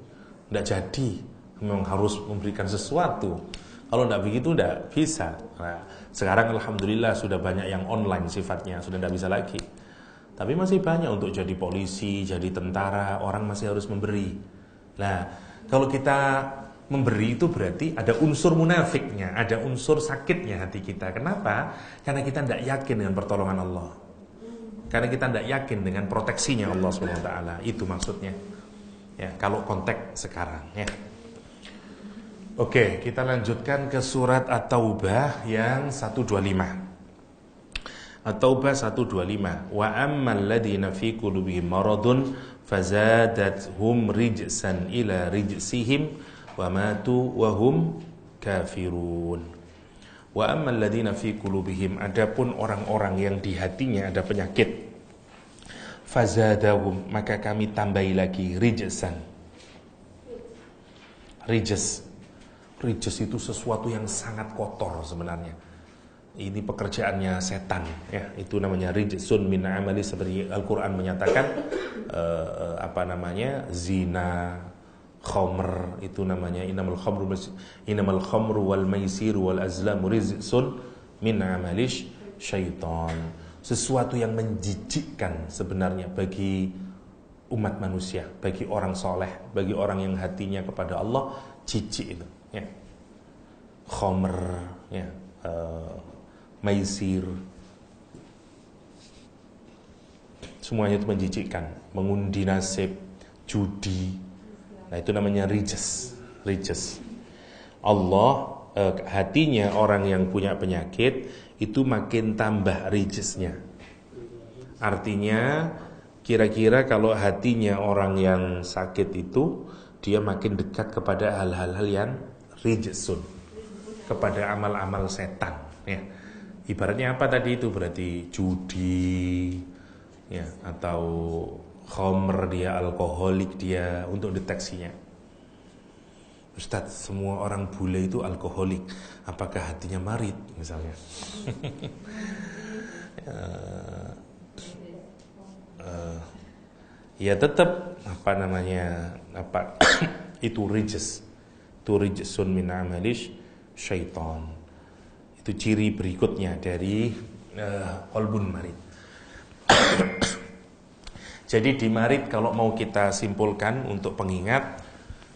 tidak jadi. Memang harus memberikan sesuatu. Kalau tidak begitu, tidak bisa. Nah, sekarang alhamdulillah sudah banyak yang online sifatnya, sudah tidak bisa lagi. Tapi masih banyak untuk jadi polisi, jadi tentara, orang masih harus memberi. Nah, kalau kita memberi itu berarti ada unsur munafiknya, ada unsur sakitnya hati kita. Kenapa? Karena kita tidak yakin dengan pertolongan Allah. Karena kita tidak yakin dengan proteksinya Allah SWT. Itu maksudnya. Ya, kalau konteks sekarang ya. Oke, kita lanjutkan ke surat At-Taubah yang 125. At-Taubah 125. Wa ammal ladzina fi qulubihim maradun fazadathum rijsan ila rijsihim wa matu wa hum kafirun. Wa ammal ladzina fi qulubihim, adapun orang-orang yang di hatinya ada penyakit, fazadahum, maka kami tambahi lagi rijsan. Rijs itu sesuatu yang sangat kotor sebenarnya. Ini pekerjaannya setan, ya. Itu namanya rijsun min amali, seperti Al-Qur'an menyatakan zina, khamr, itu namanya innamal khamru wal maisiru wal azlamu rijsun min amali syaitan. Sesuatu yang menjijikkan sebenarnya bagi umat manusia, bagi orang soleh, bagi orang yang hatinya kepada Allah jijik itu, ya. Khamr, ya, maisir, semuanya itu menjijikkan, mengundi nasib, judi. Nah, itu namanya rijs. Allah, hatinya orang yang punya penyakit itu makin tambah rijsnya. Artinya kira-kira kalau hatinya orang yang sakit itu, dia makin dekat kepada hal-hal yang rijsun, kepada amal-amal setan, ya. Ibaratnya apa tadi itu? Berarti judi, ya, atau khamr, dia alkoholik, dia untuk deteksinya. Ustadz, semua orang bule itu alkoholik, apakah hatinya marit misalnya? Ya tetap itu rijsun min amalish syaitan. Itu ciri berikutnya dari qalbun marid. Jadi di marid, kalau mau kita simpulkan untuk pengingat,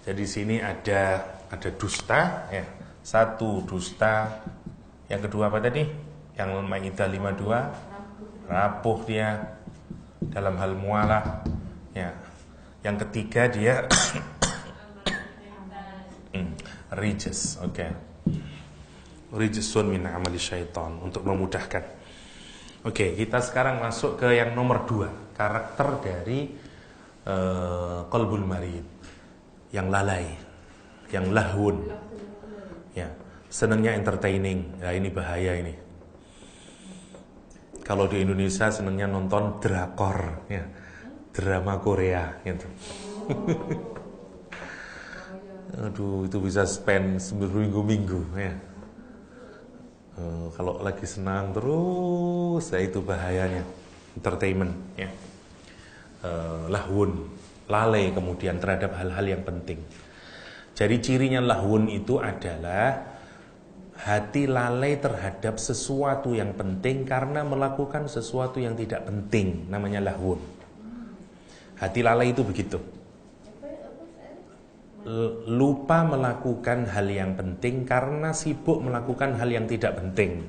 jadi sini ada dusta, ya. Satu, dusta. Yang kedua apa tadi? Yang Maidah 52, rapuh dia dalam hal mualah, ya. Yang ketiga dia rijs, oke. Rijsun min amali syaitan, untuk memudahkan. Oke, kita sekarang masuk ke yang nomor 2, karakter dari qalbul marid, yang lalai, yang lahun, ya, senangnya entertaining. Ya, ini bahaya ini. Kalau di Indonesia senangnya nonton drakor, ya, drama Korea, gitu. Aduh, itu bisa spend seminggu-minggu, ya. Kalau lagi senang terus, ya, itu bahayanya entertainment, ya. Lahun, lalai kemudian terhadap hal-hal yang penting. Jadi cirinya lahun itu adalah hati lalai terhadap sesuatu yang penting karena melakukan sesuatu yang tidak penting, namanya lahun. Hati lalai itu begitu, lupa melakukan hal yang penting karena sibuk melakukan hal yang tidak penting.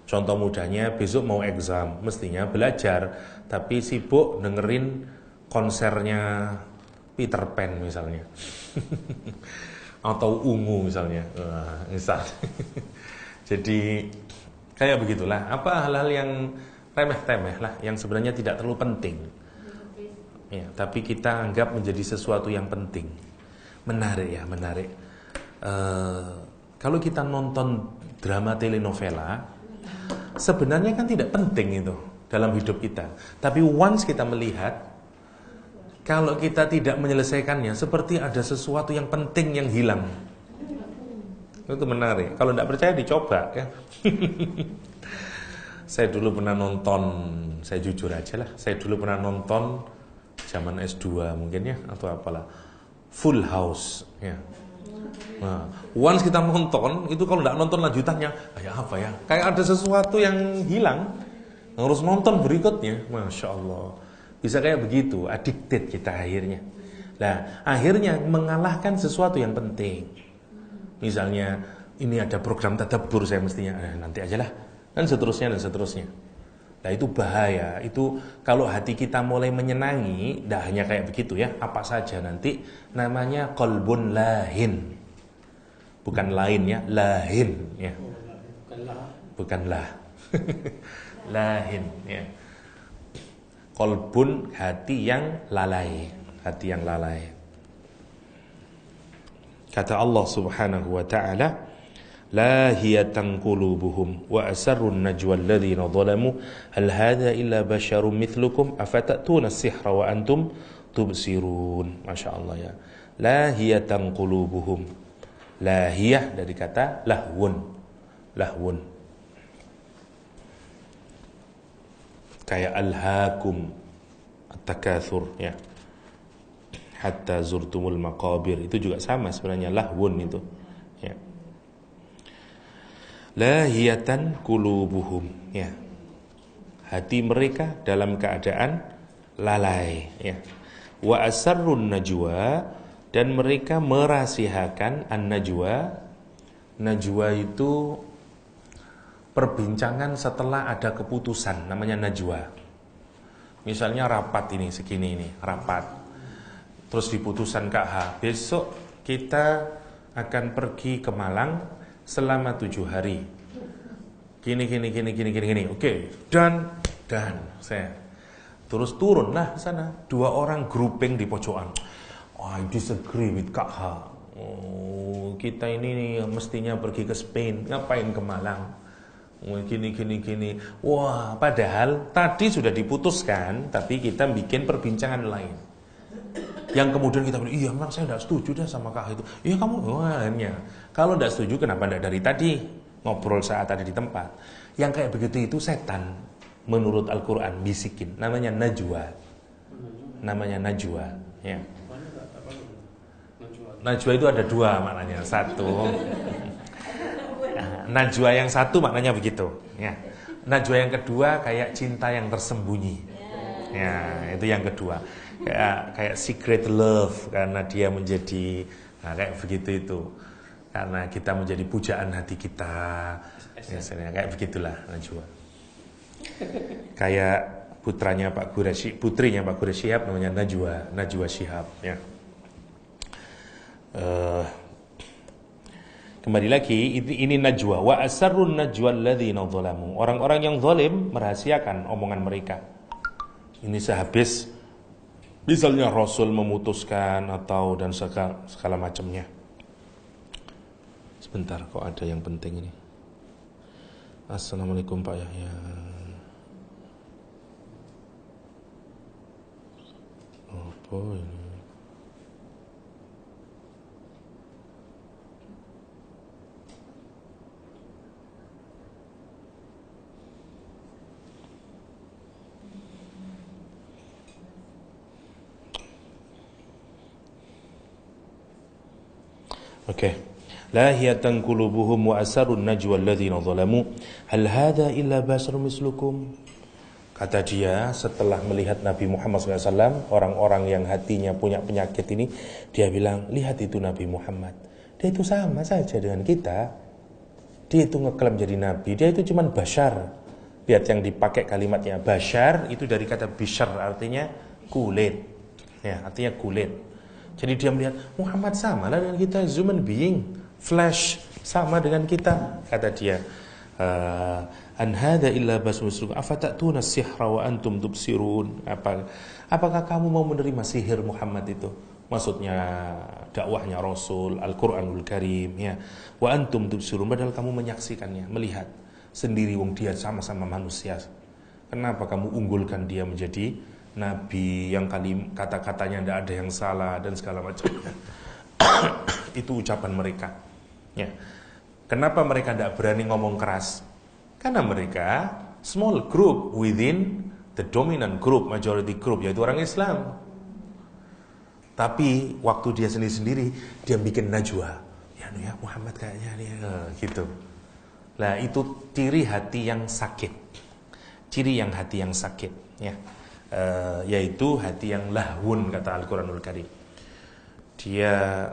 Contoh mudahnya, besok mau exam, mestinya belajar, tapi sibuk dengerin konsernya Peter Pan misalnya. Atau Ungu misalnya. Misal. Jadi kayak begitulah. Apa hal-hal yang remeh-temeh lah, yang sebenarnya tidak terlalu penting, ya, tapi kita anggap menjadi sesuatu yang penting. Menarik, ya, menarik. Kalau kita nonton drama telenovela, sebenarnya kan tidak penting itu dalam hidup kita. Tapi once kita melihat, kalau kita tidak menyelesaikannya, seperti ada sesuatu yang penting yang hilang. Itu menarik. Kalau tidak percaya dicoba, ya. Saya dulu pernah nonton, saya jujur aja lah, saya dulu pernah nonton zaman S2 mungkin, ya, atau apalah, Full House, ya. Nah, once kita nonton itu, kalau tidak nonton lanjutannya, kayak apa ya? Kayak ada sesuatu yang hilang, harus nonton berikutnya. Masya Allah, bisa kayak begitu, addicted kita akhirnya. Nah, akhirnya mengalahkan sesuatu yang penting. Misalnya ini ada program tadabbur, saya mestinya nanti aja lah, dan seterusnya dan seterusnya. Nah, itu bahaya. Itu kalau hati kita mulai menyenangi, tidak hanya kayak begitu, ya, apa saja nanti namanya qalbun lahin. Bukan lain, ya, lahin, ya. Bukanlah. Lahin, ya. Qalbun, hati yang lalai, hati yang lalai. Kata Allah Subhanahu wa ta'ala, lahiyatan qulubuhum wa asarrun najwa alladhina zalamu hal hadha illa basyarum mithlukum afatatuna as-sihra wa antum tubsirun. Masya Allah ya. Lahiyatan qulubuhum. Lahiyah dari kata lahwun. Lahwun. Kayak alhaakum at-takatsur ya. Hatta zurtumul maqabir, itu juga sama sebenarnya, lahwun itu ya. Lahiyatan qulubuhum ya. Hati mereka dalam keadaan lalai ya. Wa asarrun najwa, dan mereka merahasiakan an-najwa. Najwa itu perbincangan setelah ada keputusan, namanya najwa. Misalnya rapat ini segini ini, rapat. Terus diputuskan KH, besok kita akan pergi ke Malang selama 7 hari. Gini. Oke, dan saya. Terus turunlah ke sana. 2 orang grouping di pojokan. I disagree with KH. Oh, kita ini mestinya pergi ke Spain, ngapain ke Malang? Gini. Wah, padahal tadi sudah diputuskan, tapi kita bikin perbincangan lain. Yang kemudian kita bilang, iya memang saya tidak setuju dah sama KH itu. Iya kamu, hanya kalau tidak setuju kenapa tidak dari tadi ngobrol saat ada di tempat. Yang kayak begitu itu setan, menurut Al-Quran, bisikin. Namanya najwa. Ya. Najwa itu ada 2 maknanya. Satu, najwa yang satu maknanya begitu. Ya. Najwa yang kedua kayak cinta yang tersembunyi. Ya, itu yang kedua. Kayak secret love, karena dia menjadi kayak begitu itu, karena kita menjadi pujaan hati kita biasanya, kayak begitulah najwa. Kayak putrinya Pak Guru Shihab namanya Najwa Shihab ya. Kembali lagi, ini najwa. Wa asarrun najwa alladzina zalamu, orang-orang yang zalim merahasiakan omongan mereka. Ini sehabis misalnya Rasul memutuskan atau dan segala macamnya. Sebentar, kok ada yang penting ini. Assalamualaikum Pak Yahya. Apa ini? Oke. Lahiyatan qulubuhum wa asarun najwa alladhina zalamu hal hadha illa basharun mislukum. Kata dia setelah melihat Nabi Muhammad SAW, orang-orang yang hatinya punya penyakit ini, dia bilang, lihat itu Nabi Muhammad, dia itu sama saja dengan kita. Dia itu ngeklaim jadi Nabi, dia itu cuman bashar. Lihat yang dipakai kalimatnya, bashar itu dari kata bishar, artinya kulit ya, artinya kulit. Jadi dia melihat Muhammad sama lah dengan kita, human being, flesh, sama dengan kita. Kata dia, an hadza illa basmusuk afatatuna sihra wa antum tubsirun. Apakah kamu mau menerima sihir Muhammad itu? Maksudnya dakwahnya Rasul, Al-Qur'anul Karim ya. Wa antum tubsirun, padahal kamu menyaksikannya, melihat sendiri wong dia sama-sama manusia. Kenapa kamu unggulkan dia menjadi Nabi yang kata-katanya tidak ada yang salah dan segala macam. Itu ucapan mereka ya. Kenapa mereka tidak berani ngomong keras? Karena mereka small group within the dominant group, majority group, yaitu orang Islam. Tapi waktu dia sendiri-sendiri, dia bikin najwa. Ya Muhammad kayaknya dia gitu. Nah itu ciri hati yang sakit. Ciri yang hati yang sakit ya. Yaitu hati yang lahwun, kata Al-Quranul Karim. Dia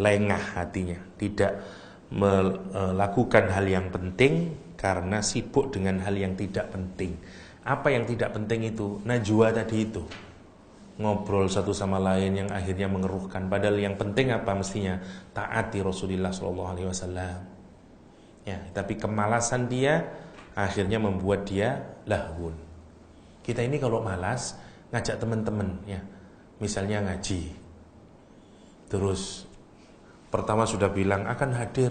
lengah hatinya, tidak melakukan hal yang penting karena sibuk dengan hal yang tidak penting. Apa yang tidak penting itu? Najwa tadi itu, ngobrol satu sama lain yang akhirnya mengeruhkan. Padahal yang penting apa mestinya? Taati Rasulullah SAW. Ya, tapi kemalasan dia akhirnya membuat dia lahwun. Kita ini kalau malas ngajak teman-teman ya, misalnya ngaji, terus Pertama sudah bilang akan hadir.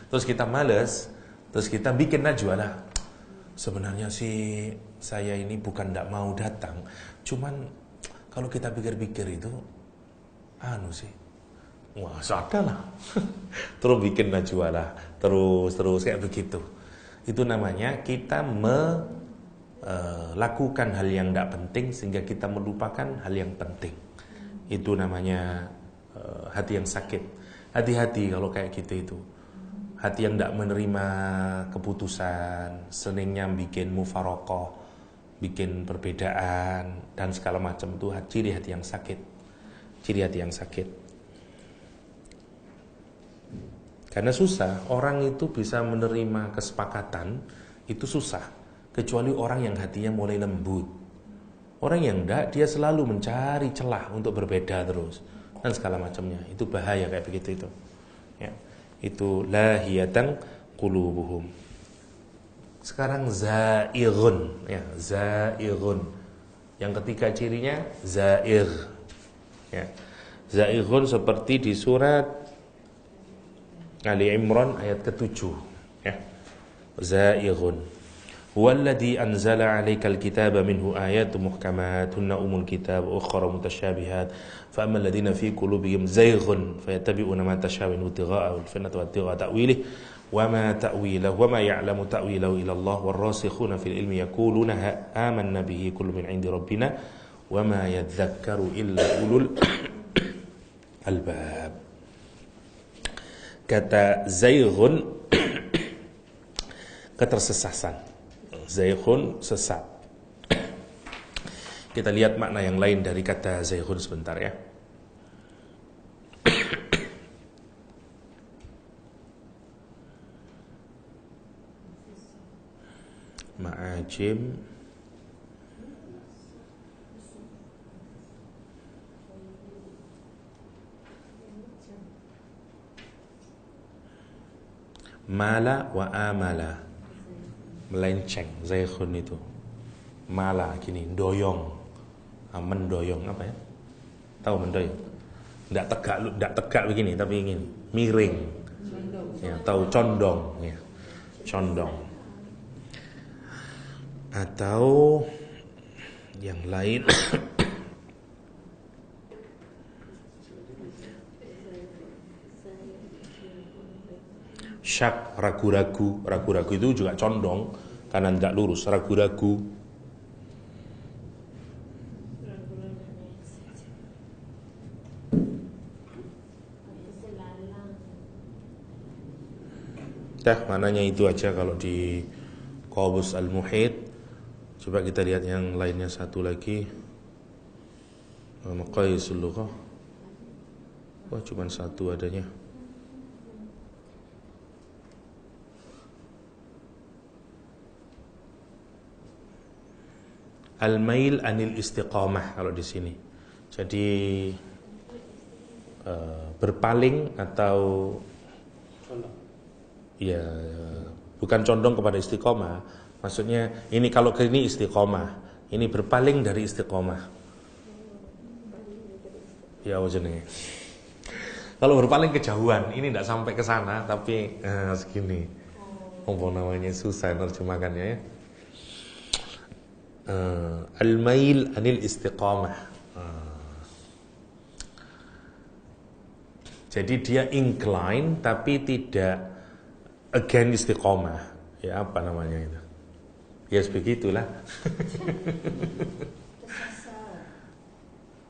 Terus kita males, terus kita bikin najwa lah. Sebenarnya sih saya ini bukan tidak mau datang, cuman kalau kita pikir-pikir itu, wah sadarlah. Terus bikin najwa lah, terus kayak begitu. Itu namanya kita melakukan hal yang tidak penting sehingga kita melupakan hal yang penting. Itu namanya hati yang sakit. Hati-hati kalau kayak gitu itu. Hati yang tidak menerima keputusan, seningnya bikin mufarokoh, bikin perbedaan dan segala macam, itu ciri hati yang sakit. Ciri hati yang sakit. Karena susah orang itu bisa menerima kesepakatan, itu susah. Kecuali orang yang hatinya mulai lembut. Orang yang enggak, dia selalu mencari celah untuk berbeda terus dan segala macamnya. Itu bahaya kayak begitu itu. Ya. Itu lahiyatan qulubuhum. Sekarang zaighun, ya, zaighun. Yang ketiga cirinya zaigh. Ya. Zaighun seperti di surat Ali Imran ayat ke-7, ya. Zaighun. Huwallazi anzala 'alaikal kitaba minhu ayatun muhkamat hunna umul kitab wa ukhra mutasyabihat fa ammal ladzina fi qulubihim zayghun fayattabi'una ma tashabaha ibtigha'a al-fitnati wa ibtigha'a ta'wilihi wa ma ta'wilahu wa ma ya'lamu ta'wilahu illa Allah war-rasikhuna fil ilmi yaquluna amanna bihi kullun min 'indi rabbina wa ma yadhakkaru illa ulul albab. Kata zayghun ketersesasan. Zayghun sesat. Kita lihat makna yang lain dari kata zayghun sebentar ya. Ma'ajim mala wa amala, melenceng. Zayghun itu mala gini, doyong, mendoyong apa ya? Tahu mendoyong? Tidak tegak begini, tapi ingin miring. Ya, tahu condong, ya, condong. Atau yang lain syak, ragu-ragu itu juga condong karena tidak lurus, ragu-ragu. Mananya itu aja kalau di Qabus Al-Muhit. Coba kita lihat yang lainnya satu lagi. Maqayisul Lughah. Wah, cuma satu adanya. Al-mail anil istiqamah kalau di sini. Jadi berpaling atau ya bukan condong kepada istiqamah. Maksudnya ini kalau ke ini istiqamah, ini berpaling dari istiqamah. Ya wajahnya. Kalau berpaling kejauhan, ini tidak sampai ke sana tapi segini. Apa namanya, susah terjemahkannya ya. Al-mail anil istiqamah. Jadi dia incline tapi tidak against istiqamah. Ya apa namanya itu? Ya begitulah.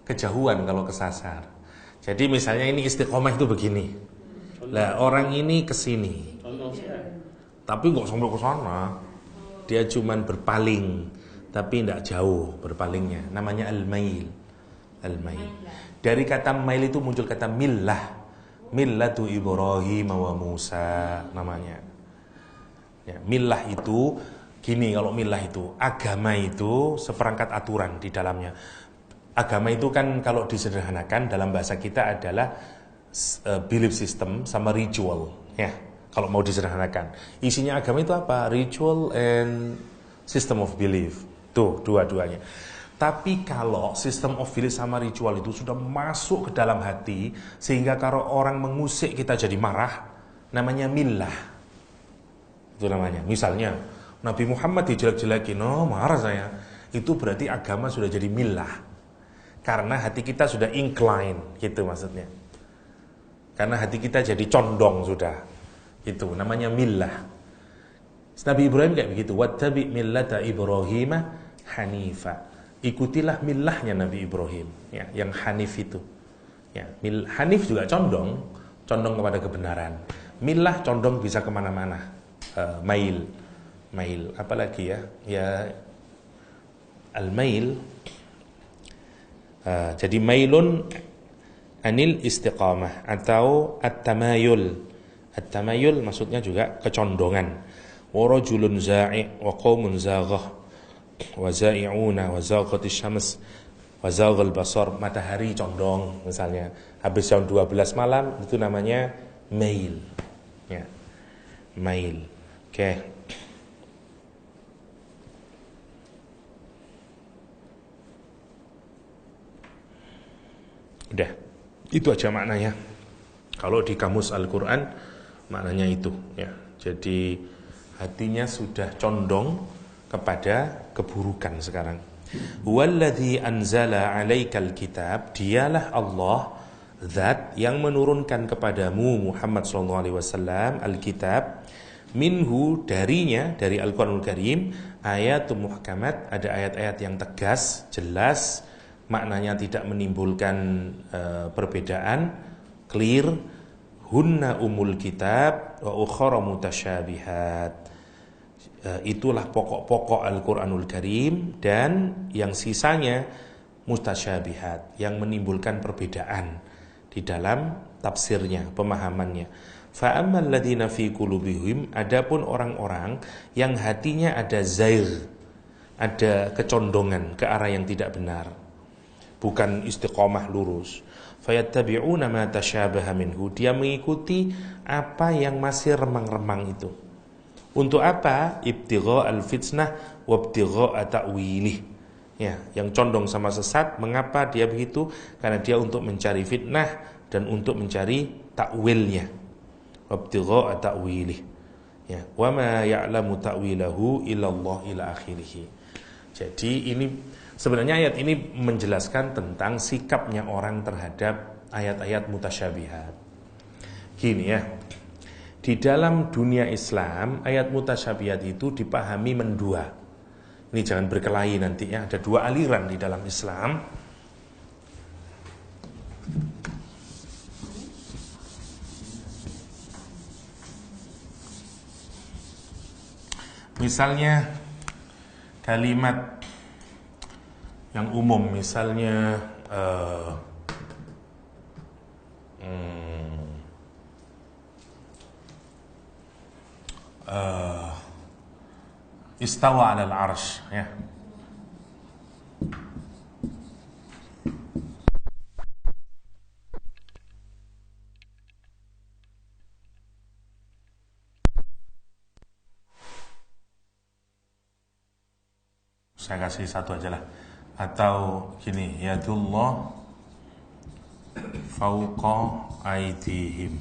Kejauhan kalau kesasar. Jadi misalnya ini istiqomah itu begini. Lah orang ini kesini. Tapi nggak sampai ke sana. Dia cuman berpaling, tapi tidak jauh berpalingnya. Namanya al-mail. Al-mail. Dari kata mail itu muncul kata millah. Millatu Ibrahim wa Musa namanya. Ya, millah itu gini, kalau millah itu agama itu seperangkat aturan di dalamnya. Agama itu kan kalau disederhanakan dalam bahasa kita adalah belief system sama ritual, ya. Kalau mau disederhanakan, isinya agama itu apa? Ritual and system of belief. Tuh, dua-duanya. Tapi kalau sistem of belief sama ritual itu sudah masuk ke dalam hati, sehingga kalau orang mengusik kita jadi marah, namanya millah. Itu namanya. Misalnya Nabi Muhammad dijelek-jelekin, oh marah saya. Itu berarti agama sudah jadi millah. Karena hati kita sudah incline, gitu maksudnya. Karena hati kita jadi condong sudah. Itu namanya millah. Nabi Ibrahim kayak begitu, wattabi millata Ibrahim hanifa. Ikutilah millahnya Nabi Ibrahim, ya, yang hanif itu. Ya, hanif juga condong kepada kebenaran. Millah condong bisa kemana-mana. Mail, apalagi ya al-mail. Jadi mailun anil istiqamah atau at-tamayul. At-tamayul maksudnya juga kecondongan. Wa rajulun za'i' wa qaumun zaghah wa za'i'una wa zaghatis syams wa zaghal basar. Matahari condong misalnya habis jam 12 malam, itu namanya mail. Ya. Mail. Oke. Udah. Itu aja maknanya. Kalau di kamus Al-Qur'an maknanya itu, ya. Jadi hatinya sudah condong kepada keburukan sekarang. Walladzi anzala 'alaikal kitab, dialah Allah zat yang menurunkan kepadamu Muhammad sallallahu alaihi wasallam alkitab, minhu darinya, dari Al-Qur'anul Karim, ayatun muhkamat, ada ayat-ayat yang tegas, jelas, maknanya tidak menimbulkan perbedaan, clear. Hunna umul kitab wa ukhra mutasyabihat. Itulah pokok-pokok Al-Qur'anul Karim, dan yang sisanya mutasyabihat, yang menimbulkan perbedaan di dalam tafsirnya, pemahamannya. Fa ammal ladzina fi qulubihim, adapun orang-orang yang hatinya ada zair, ada kecondongan ke arah yang tidak benar, bukan istiqomah lurus, fayattabi'una ma tasyabaha minhu, dia mengikuti apa yang masih remang-remang itu. Untuk apa? Ibtigha al-fitnah wa ibtigha ta'wilih. Ya, yang condong sama sesat, mengapa dia begitu? Karena dia untuk mencari fitnah dan untuk mencari takwilnya. Wa ibtigha ta'wilih. Ya, wa ma ya'lamu ta'wilahu illallah ila akhirih. Jadi ini sebenarnya ayat ini menjelaskan tentang sikapnya orang terhadap ayat-ayat mutasyabihat. Gini ya. Di dalam dunia Islam, ayat mutasyabihat itu dipahami mendua. Ini jangan berkelahi nanti ya, ada dua aliran di dalam Islam. Misalnya kalimat yang umum, misalnya istawa 'alal 'arsy, ya. Saya kasih satu aja lah. Atau gini, yadullah fauqa aydihim.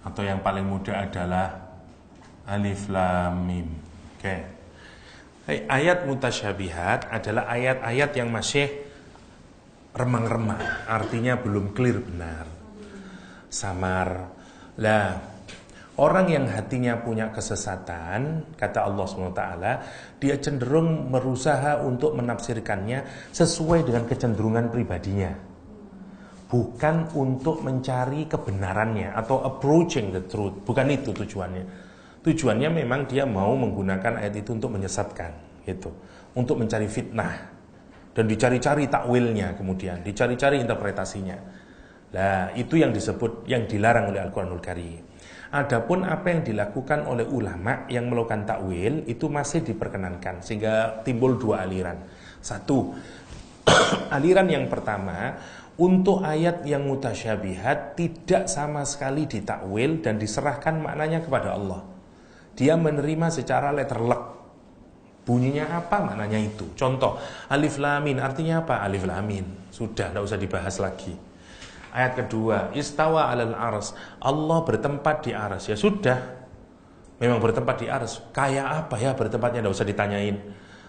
Atau yang paling mudah adalah alif lam mim. Oke. Ayat mutasyabihat adalah ayat-ayat yang masih remang-remang, artinya belum clear benar, samar. Lah, orang yang hatinya punya kesesatan, kata Allah SWT, dia cenderung berusaha untuk menafsirkannya sesuai dengan kecenderungan pribadinya, bukan untuk mencari kebenarannya atau approaching the truth. Bukan itu tujuannya. Tujuannya memang dia mau menggunakan ayat itu untuk menyesatkan, gitu, untuk mencari fitnah, dan dicari-cari takwilnya, kemudian dicari-cari interpretasinya. Nah, itu yang disebut, yang dilarang oleh Al-Qur'anul Karim. Adapun apa yang dilakukan oleh ulama yang melakukan takwil itu masih diperkenankan, sehingga timbul dua aliran. Satu, aliran yang pertama, untuk ayat yang mutasyabihat tidak sama sekali ditakwil dan diserahkan maknanya kepada Allah. Dia menerima secara letterlek, Bunyinya apa? Maknanya itu. Contoh, alif lam mim artinya apa? Alif lam mim. Sudah, tidak usah dibahas lagi. Ayat kedua, istawa 'alal arsy. Allah bertempat di arsy. Ya sudah. Memang bertempat di arsy. Kayak apa ya bertempatnya? Tidak usah ditanyain.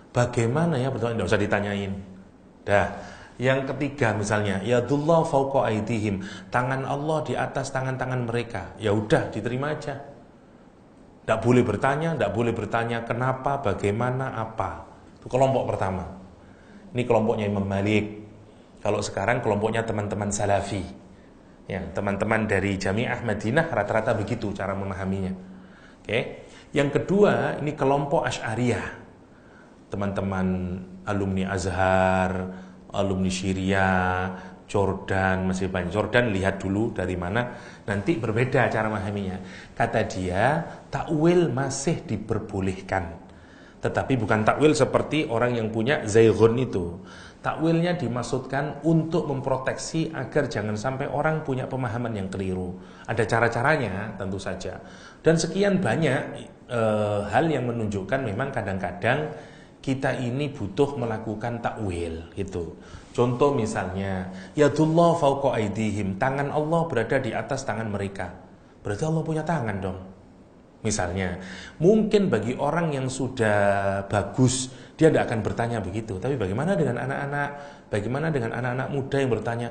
Bagaimana ya bertempatnya? Tidak usah ditanyain. Dah. Yang ketiga misalnya, yadullah fawqa aydihim. Tangan Allah di atas tangan-tangan mereka. Ya udah, diterima aja. Tidak boleh bertanya kenapa, bagaimana, apa. Itu kelompok pertama. Ini kelompoknya Imam Malik. Kalau sekarang kelompoknya teman-teman Salafi. Ya, teman-teman dari Jami'ah Madinah rata-rata begitu cara memahaminya. Oke. Yang kedua, ini kelompok Asy'ariyah. Teman-teman alumni Azhar, alumni Syria, Jordan, masih banyak. Jordan lihat dulu dari mana, nanti berbeda cara memahaminya. Kata dia, takwil masih diperbolehkan. Tetapi bukan takwil seperti orang yang punya zaighun itu. Takwilnya dimaksudkan untuk memproteksi agar jangan sampai orang punya pemahaman yang keliru. Ada cara-caranya tentu saja. Dan sekian banyak hal yang menunjukkan memang kadang-kadang kita ini butuh melakukan takwil gitu. Contoh misalnya, yadullah fawqa aydihim, tangan Allah berada di atas tangan mereka. Berarti Allah punya tangan dong. Misalnya, mungkin bagi orang yang sudah bagus, dia tidak akan bertanya begitu. Tapi bagaimana dengan anak-anak? Bagaimana dengan anak-anak muda yang bertanya,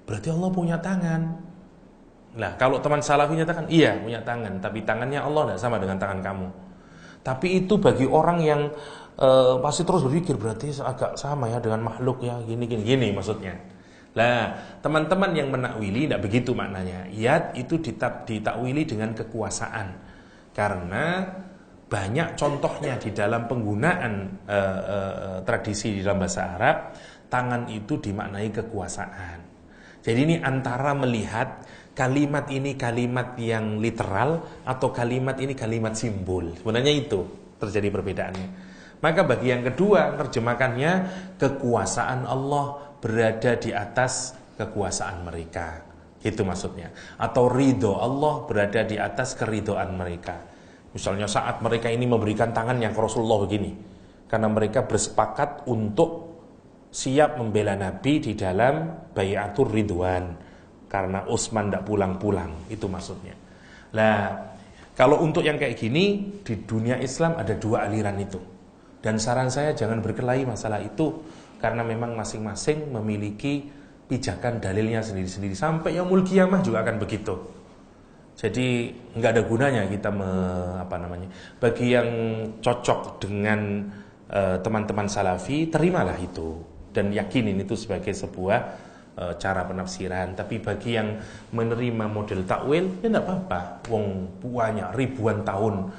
berarti Allah punya tangan. Nah, kalau teman Salafi nyatakan, iya punya tangan, tapi tangannya Allah tidak sama dengan tangan kamu. Tapi itu bagi orang yang pasti terus berpikir, berarti agak sama ya dengan makhluk ya, gini maksudnya. Nah, teman-teman yang menakwili tidak begitu maknanya. Yad itu ditakwili dengan kekuasaan. Karena banyak contohnya di dalam penggunaan tradisi di dalam bahasa Arab, tangan itu dimaknai kekuasaan. Jadi ini antara melihat kalimat ini kalimat yang literal atau kalimat ini kalimat simbol. Sebenarnya itu terjadi perbedaannya. Maka bagi yang kedua, terjemahkannya kekuasaan Allah berada di atas kekuasaan mereka. Itu maksudnya. Atau ridho Allah berada di atas keridhoan mereka. Misalnya saat mereka ini memberikan tangan yang ke Rasulullah begini. Karena mereka bersepakat untuk siap membela Nabi di dalam Bai'atur Ridwan. Karena Utsman tidak pulang-pulang. Itu maksudnya. Nah, kalau untuk yang kayak gini, di dunia Islam ada dua aliran itu. Dan saran saya jangan berkelahi masalah itu, karena memang masing-masing memiliki pijakan dalilnya sendiri-sendiri. Sampai yaumul qiyamah juga akan begitu. Jadi nggak ada gunanya kita bagi yang cocok dengan teman-teman Salafi, terimalah itu dan yakinin itu sebagai sebuah cara penafsiran. Tapi bagi yang menerima model takwil, ya nggak apa-apa. Wong banyak ribuan tahun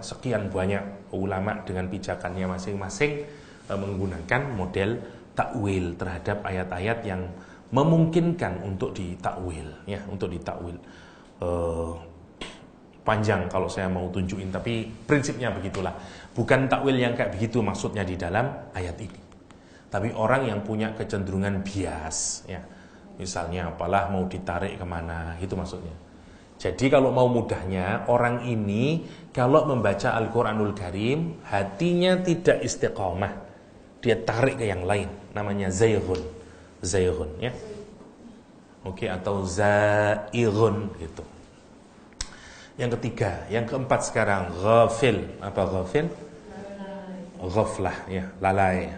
sekian banyak ulama dengan pijakannya masing-masing menggunakan model takwil terhadap ayat-ayat yang memungkinkan untuk ditakwil, ya, untuk ditakwil. Panjang kalau saya mau tunjukin, tapi prinsipnya begitulah. Bukan takwil yang kayak begitu maksudnya di dalam ayat ini. Tapi orang yang punya kecenderungan bias, ya, misalnya apalah mau ditarik kemana, itu maksudnya. Jadi kalau mau mudahnya, orang ini kalau membaca Al-Quranul Karim, hatinya tidak istiqomah, dia tarik ke yang lain, namanya zaighun, ya. Oke, atau zaighun gitu. Yang ketiga, yang keempat sekarang, ghafil. Apa ghafil? Ghaflah, ya, lalai,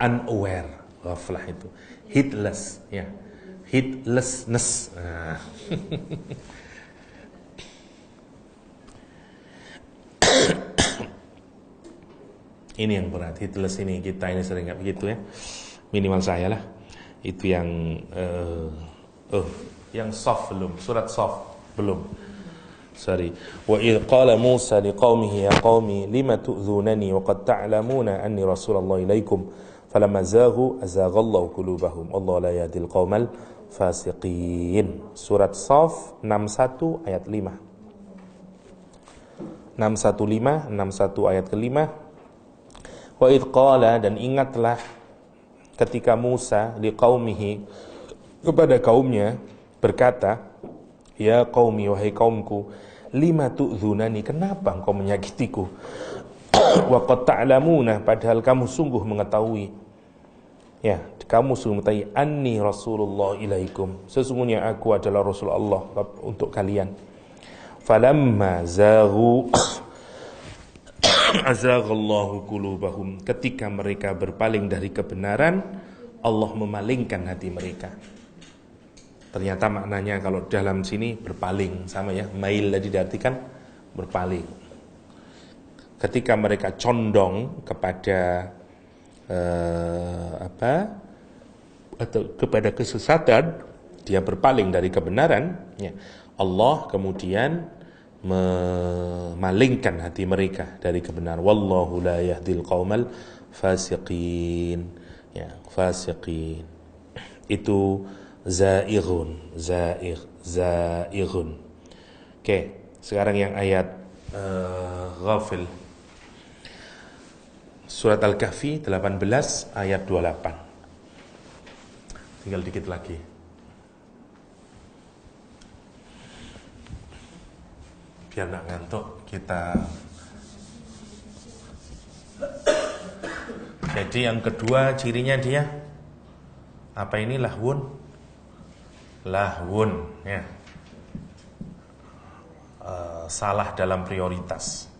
unaware, ghaflah itu, heedless, ya, heedlessness. Nah. Ini yang berat, heedless ini, kita ini sering nggak begitu ya, minimal saya lah. Itu yang yang soft belum, surat soft belum. Sorry. Wa idh qala Musa liqaumihi ya qaumi lima tu'dzunani wa qad ta'lamuna anni rasulullah ilaikum falamma zaghu azaghallahu qulubahum Allah la yahdil qaumal fasiqin. Surat Shaf 61 ayat 5. 61 ayat ke-5. Wa idh qala, dan ingatlah ketika Musa liqaumihi, kepada kaumnya berkata, ya qaumi, wahai kaumku, lima tu'dzunani, kenapa engkau menyakitiku? Wa qad ta'lamuna, padahal kamu sungguh mengetahui. Ya, kamu sungguh mengetahui anni rasulullah ilaikum, sesungguhnya aku adalah rasul Allah untuk kalian. Falamma zaghu azaghallahu qulubahum, ketika mereka berpaling dari kebenaran, Allah memalingkan hati mereka. Ternyata maknanya kalau dalam sini berpaling sama ya, mail tadi diartikan berpaling. Ketika mereka condong kepada atau kepada kesesatan, dia berpaling dari kebenaran, ya, Allah kemudian memalingkan hati mereka dari kebenaran. Wallahu la yahdil qaumal fasiqin. Ya, fasiqin itu zaighun. Oke, sekarang yang ayat Ghafil. Surat Al-Kahfi 18 ayat 28. Tinggal dikit lagi. Biar enggak ngantuk kita. Jadi yang kedua cirinya dia apa ini? Lahwun ya. Salah dalam prioritas.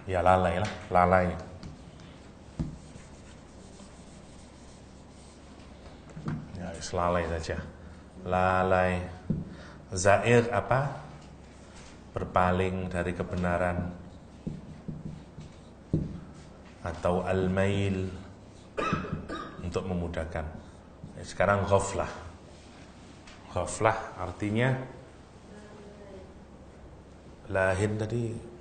Ya lalai. Ya lalai saja. Lalai. Zair apa? Berpaling dari kebenaran. Atau al-mail, untuk memudahkan. Sekarang ghaflah. Ghaflah artinya lahin tadi.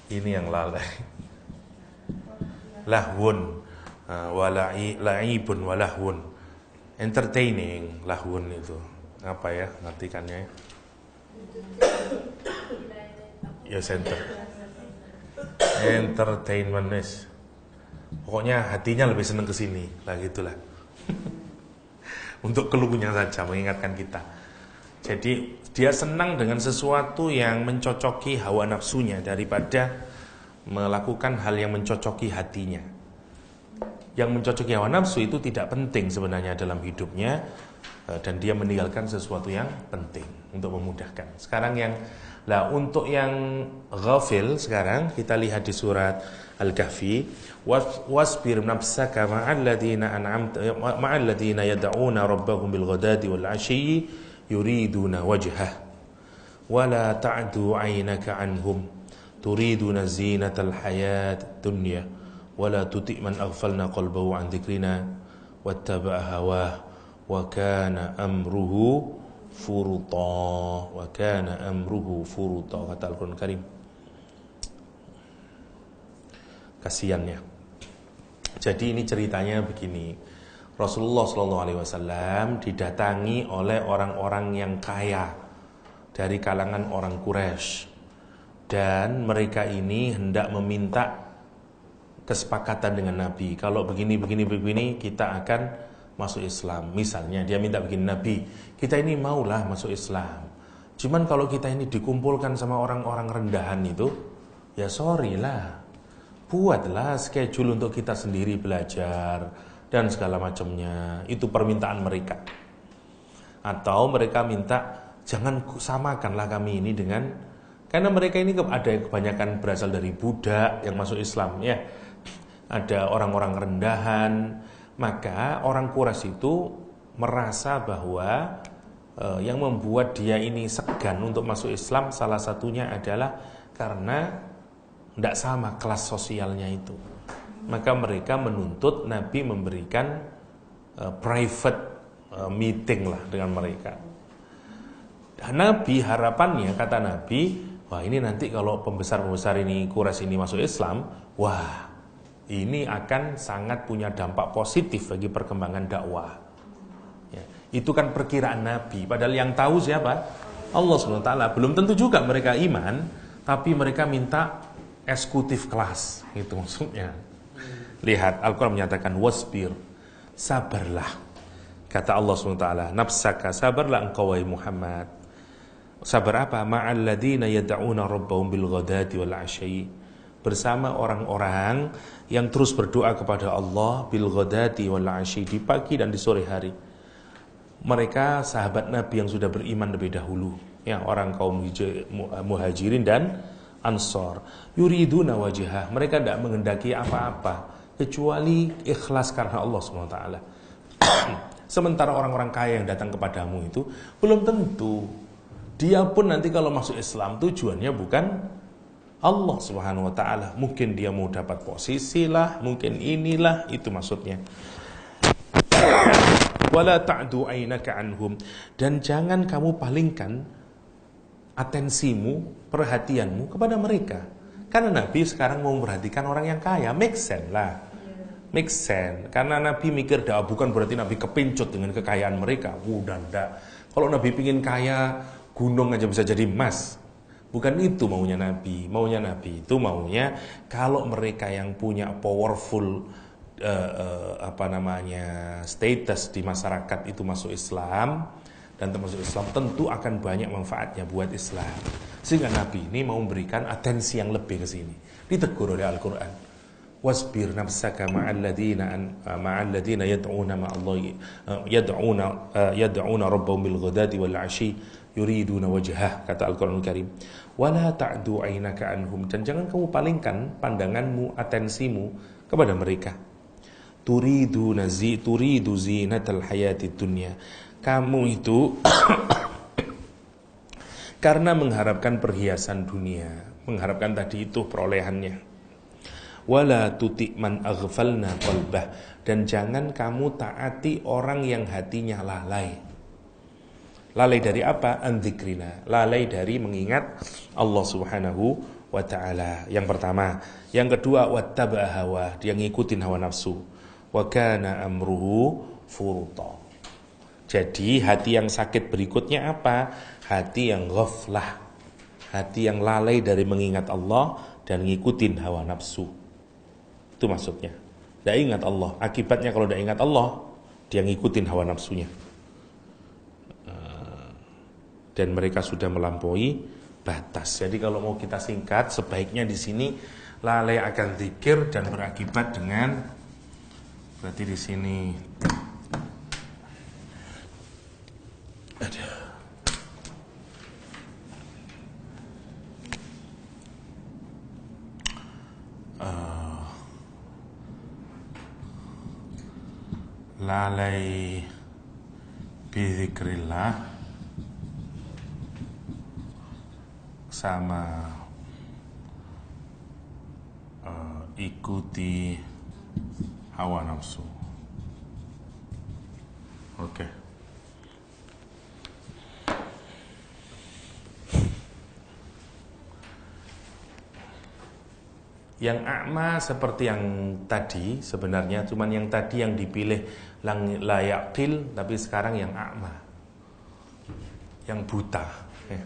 Ini yang lalai. Lahwun la'ibun wa lahwun. Entertaining, lahwun itu. Apa ya ngartikannya? Ya center. Entertainment is. Pokoknya hatinya lebih senang ke sini, lah gitulah. Untuk keluhnya saja mengingatkan kita. Jadi dia senang dengan sesuatu yang mencocoki hawa nafsunya daripada melakukan hal yang mencocoki hatinya. Yang mencocoki hawa nafsu itu tidak penting sebenarnya dalam hidupnya, dan dia meninggalkan sesuatu yang penting untuk memudahkan. Sekarang untuk yang ghafil, sekarang kita lihat di surat Al-Kahfi, wasbir nafsaka ma'al ladzina yad'una rabbahum bil ghadati wal 'ashyi yuriduna wajhah wa la ta'du 'ainaka 'anhum turiduna zinatal hayatid dunya wa la tuti' man aghfalna qalbahu 'an dzikrina wattaba'a hawah wa kana amruhu furuta kata Al-Quran Karim. Kasiannya. Jadi ini ceritanya begini. Rasulullah SAW didatangi oleh orang-orang yang kaya dari kalangan orang Quraisy, dan mereka ini hendak meminta kesepakatan dengan Nabi. Kalau begini kita akan masuk Islam. Misalnya dia minta begini, Nabi, kita ini maulah masuk Islam, cuman kalau kita ini dikumpulkan sama orang-orang rendahan itu, ya sorry lah, buatlah schedule untuk kita sendiri belajar dan segala macamnya. Itu permintaan mereka. Atau mereka minta, jangan samakanlah kami ini dengan, karena mereka ini ada kebanyakan berasal dari budak yang masuk Islam, ya, ada orang-orang rendahan. Maka orang Quraisy itu merasa bahwa yang membuat dia ini segan untuk masuk Islam salah satunya adalah karena tidak sama kelas sosialnya itu. Maka mereka menuntut Nabi memberikan private meeting lah dengan mereka. Dan Nabi, harapannya, kata Nabi, wah ini nanti kalau pembesar-pembesar ini Quraisy ini masuk Islam, wah ini akan sangat punya dampak positif bagi perkembangan dakwah. Ya, itu kan perkiraan Nabi. Padahal yang tahu siapa? Allah SWT. Belum tentu juga mereka iman, tapi mereka minta eksekutif kelas, gitu maksudnya. Lihat, Al-Quran menyatakan wasbir, sabarlah. Kata Allah SWT, nafsaka, sabarlah engkau wahai Muhammad. Sabar apa? Ma'al ladina yad'una rabbahum bil ghadati wal 'ashyi. Bersama orang-orang yang terus berdoa kepada Allah bil ghadati wal 'ashyi, di pagi dan di sore hari. Mereka sahabat Nabi yang sudah beriman lebih dahulu, ya, orang kaum muhajirin dan ansor. Yuriduna wajhah, mereka tidak menghendaki apa-apa kecuali ikhlas karena Allah SWT. Sementara orang-orang kaya yang datang kepadamu itu belum tentu. Dia pun nanti kalau masuk Islam tujuannya bukan Allah Subhanahu wa taala. Mungkin dia mau dapat posisi lah, mungkin inilah, itu maksudnya. Wala ta'du ainaka anhum, dan jangan kamu palingkan atensimu, perhatianmu kepada mereka. Karena Nabi sekarang mau memperhatikan orang yang kaya, make sense lah. Make sense. Karena Nabi mikir dah, bukan berarti Nabi kepincut dengan kekayaan mereka. Udah ndak. Kalau Nabi pingin kaya, gunung aja bisa jadi emas. Bukan itu maunya Nabi. Maunya Nabi itu maunya kalau mereka yang punya powerful status di masyarakat itu masuk Islam, dan termasuk Islam, tentu akan banyak manfaatnya buat Islam. Sehingga Nabi ini mau memberikan atensi yang lebih ke sini. Ditegur oleh Al-Quran. Wasbir nafsaka ma'al ladina yad'una yad'una rabbahum bil ghadati wal 'ashyi yuriduna wajhah, kata Al-Quranul Karim. Wala ta'du ainaka anhum, dan jangan kamu palingkan pandanganmu, atensimu kepada mereka. Turidu zinatal hayati dunya, kamu itu karena mengharapkan perhiasan dunia, mengharapkan tadi itu perolehannya. Wala tuti man aghfalna qalbah, dan jangan kamu taati orang yang hatinya lalai. Lalai dari apa? An-dzikrina, lalai dari mengingat Allah Subhanahu wa ta'ala. Yang pertama. Yang kedua, wattaba hawa, dia ngikutin hawa nafsu. Wa kana amruhu furuta. Jadi hati yang sakit berikutnya apa? Hati yang ghaflah, hati yang lalai dari mengingat Allah dan ngikutin hawa nafsu. Itu maksudnya. Tidak ingat Allah. Akibatnya kalau tidak ingat Allah, dia ngikutin hawa nafsunya. Dan mereka sudah melampaui batas. Jadi kalau mau kita singkat, sebaiknya di sini lalai akan zikir dan berakibat dengan, berarti di sini ada lalai bizikrillah sama ikuti hawa nafsu. Oke. Yang a'ma seperti yang tadi sebenarnya, cuman yang tadi yang dipilih la yaqil, tapi sekarang yang a'ma, yang buta, ya.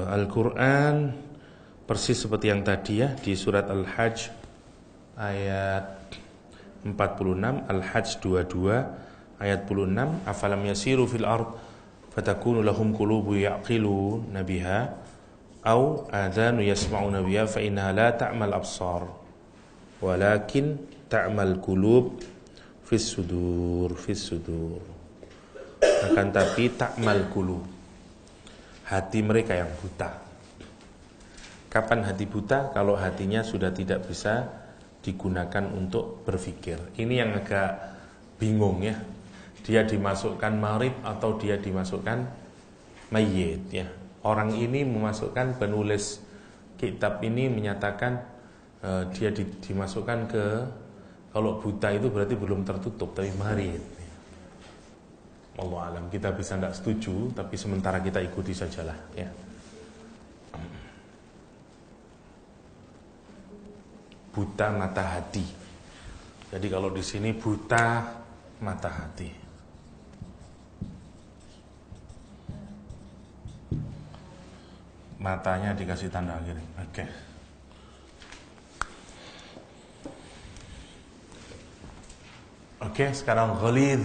Al-Quran persis seperti yang tadi ya, di surat Al-Hajj ayat 46, Al-Hajj 22 ayat 46, afalam yasiru fil ard fatakunu lahum qulubu ya'qiluna biha au adhanu yasma'una biha fa innaha la ta'mal absar walakin ta'mal qulub fis sudur. Akan tapi ta'mal qulub, hati mereka yang buta. Kapan hati buta? Kalau hatinya sudah tidak bisa digunakan untuk berpikir. Ini yang agak bingung ya. Dia dimasukkan marid atau dia dimasukkan mayyit ya. Orang ini memasukkan, penulis kitab ini menyatakan dia dimasukkan ke, kalau buta itu berarti belum tertutup tapi marid. Allah alam, kita bisa tidak setuju, tapi sementara kita ikuti sajalah ya. Buta mata hati. Jadi kalau di sini buta mata hati. Matanya dikasih tanda akhir. Oke. Oke, sekarang ghalidh.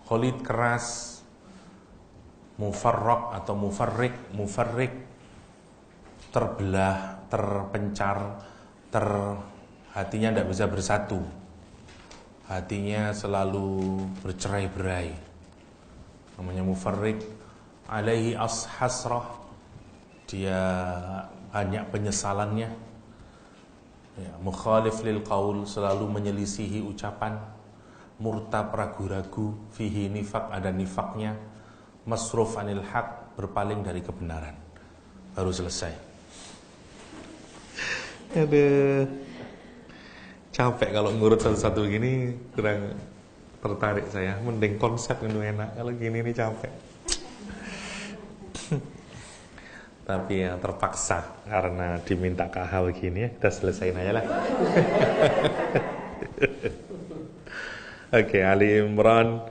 Ghalidh keras. Mufarraq atau mufarrik terbelah, terpencar, hatinya tidak bisa bersatu. Hatinya selalu bercerai-berai. Namanya mufarrik. Alaihi hasrah. Dia banyak penyesalannya. Ya, mukhalif lil qaul, selalu menyelisihi ucapan. Murtab, ragu-ragu. Fihi nifaq, ada nifaknya. Masruf anil haq, berpaling dari kebenaran. Baru selesai. Aduh, capek kalau ngurut satu-satu gini, kurang tertarik saya. Mending konsep itu enak, kalau gini nih capek. Tapi yang terpaksa karena diminta KH begini ya, kita selesaiin aja lah. Oke, Ali Imran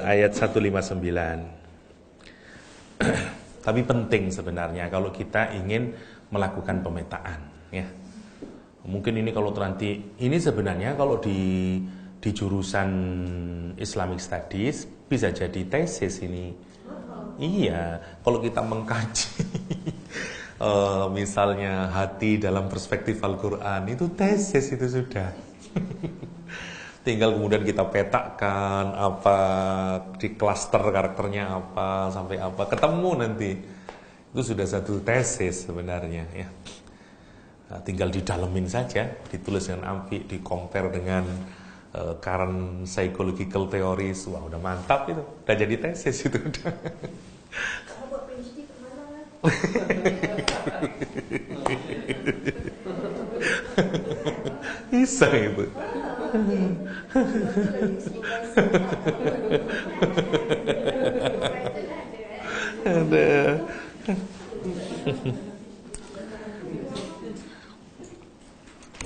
ayat 159. Tapi penting sebenarnya kalau kita ingin melakukan pemetaan, ya. Mungkin ini kalau nanti, ini sebenarnya kalau di jurusan Islamic Studies bisa jadi tesis ini. Iya, kalau kita mengkaji misalnya hati dalam perspektif Al-Quran, itu tesis itu sudah. Tinggal kemudian kita petakan apa di klaster karakternya apa sampai apa, ketemu nanti. Itu sudah satu tesis sebenarnya, ya. Nah, tinggal didalemin saja, ditulis dengan ampi, di-compare dengan current psychological theories. Wah, udah mantap itu. Udah jadi tesis itu udah. Bisa itu. Ada.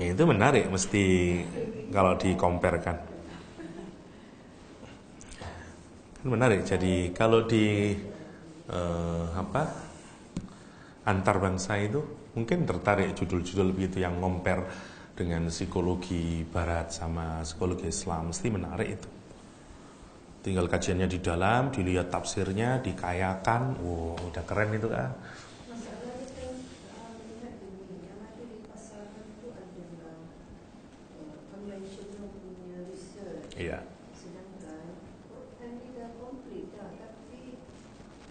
Ya, itu menarik, mesti kalau dikomparekan. Menarik. Jadi kalau di antar bangsa itu mungkin tertarik judul-judul begitu yang compare dengan psikologi Barat sama psikologi Islam, mesti menarik itu. Tinggal kajiannya di dalam, dilihat tafsirnya, dikayakan, wow, udah keren itu kan. Masalah kita lihat ini, yang ada di pasaran itu adalah conventional punya research. Iya. Sedangkan Quran ini dah komplit dah, tapi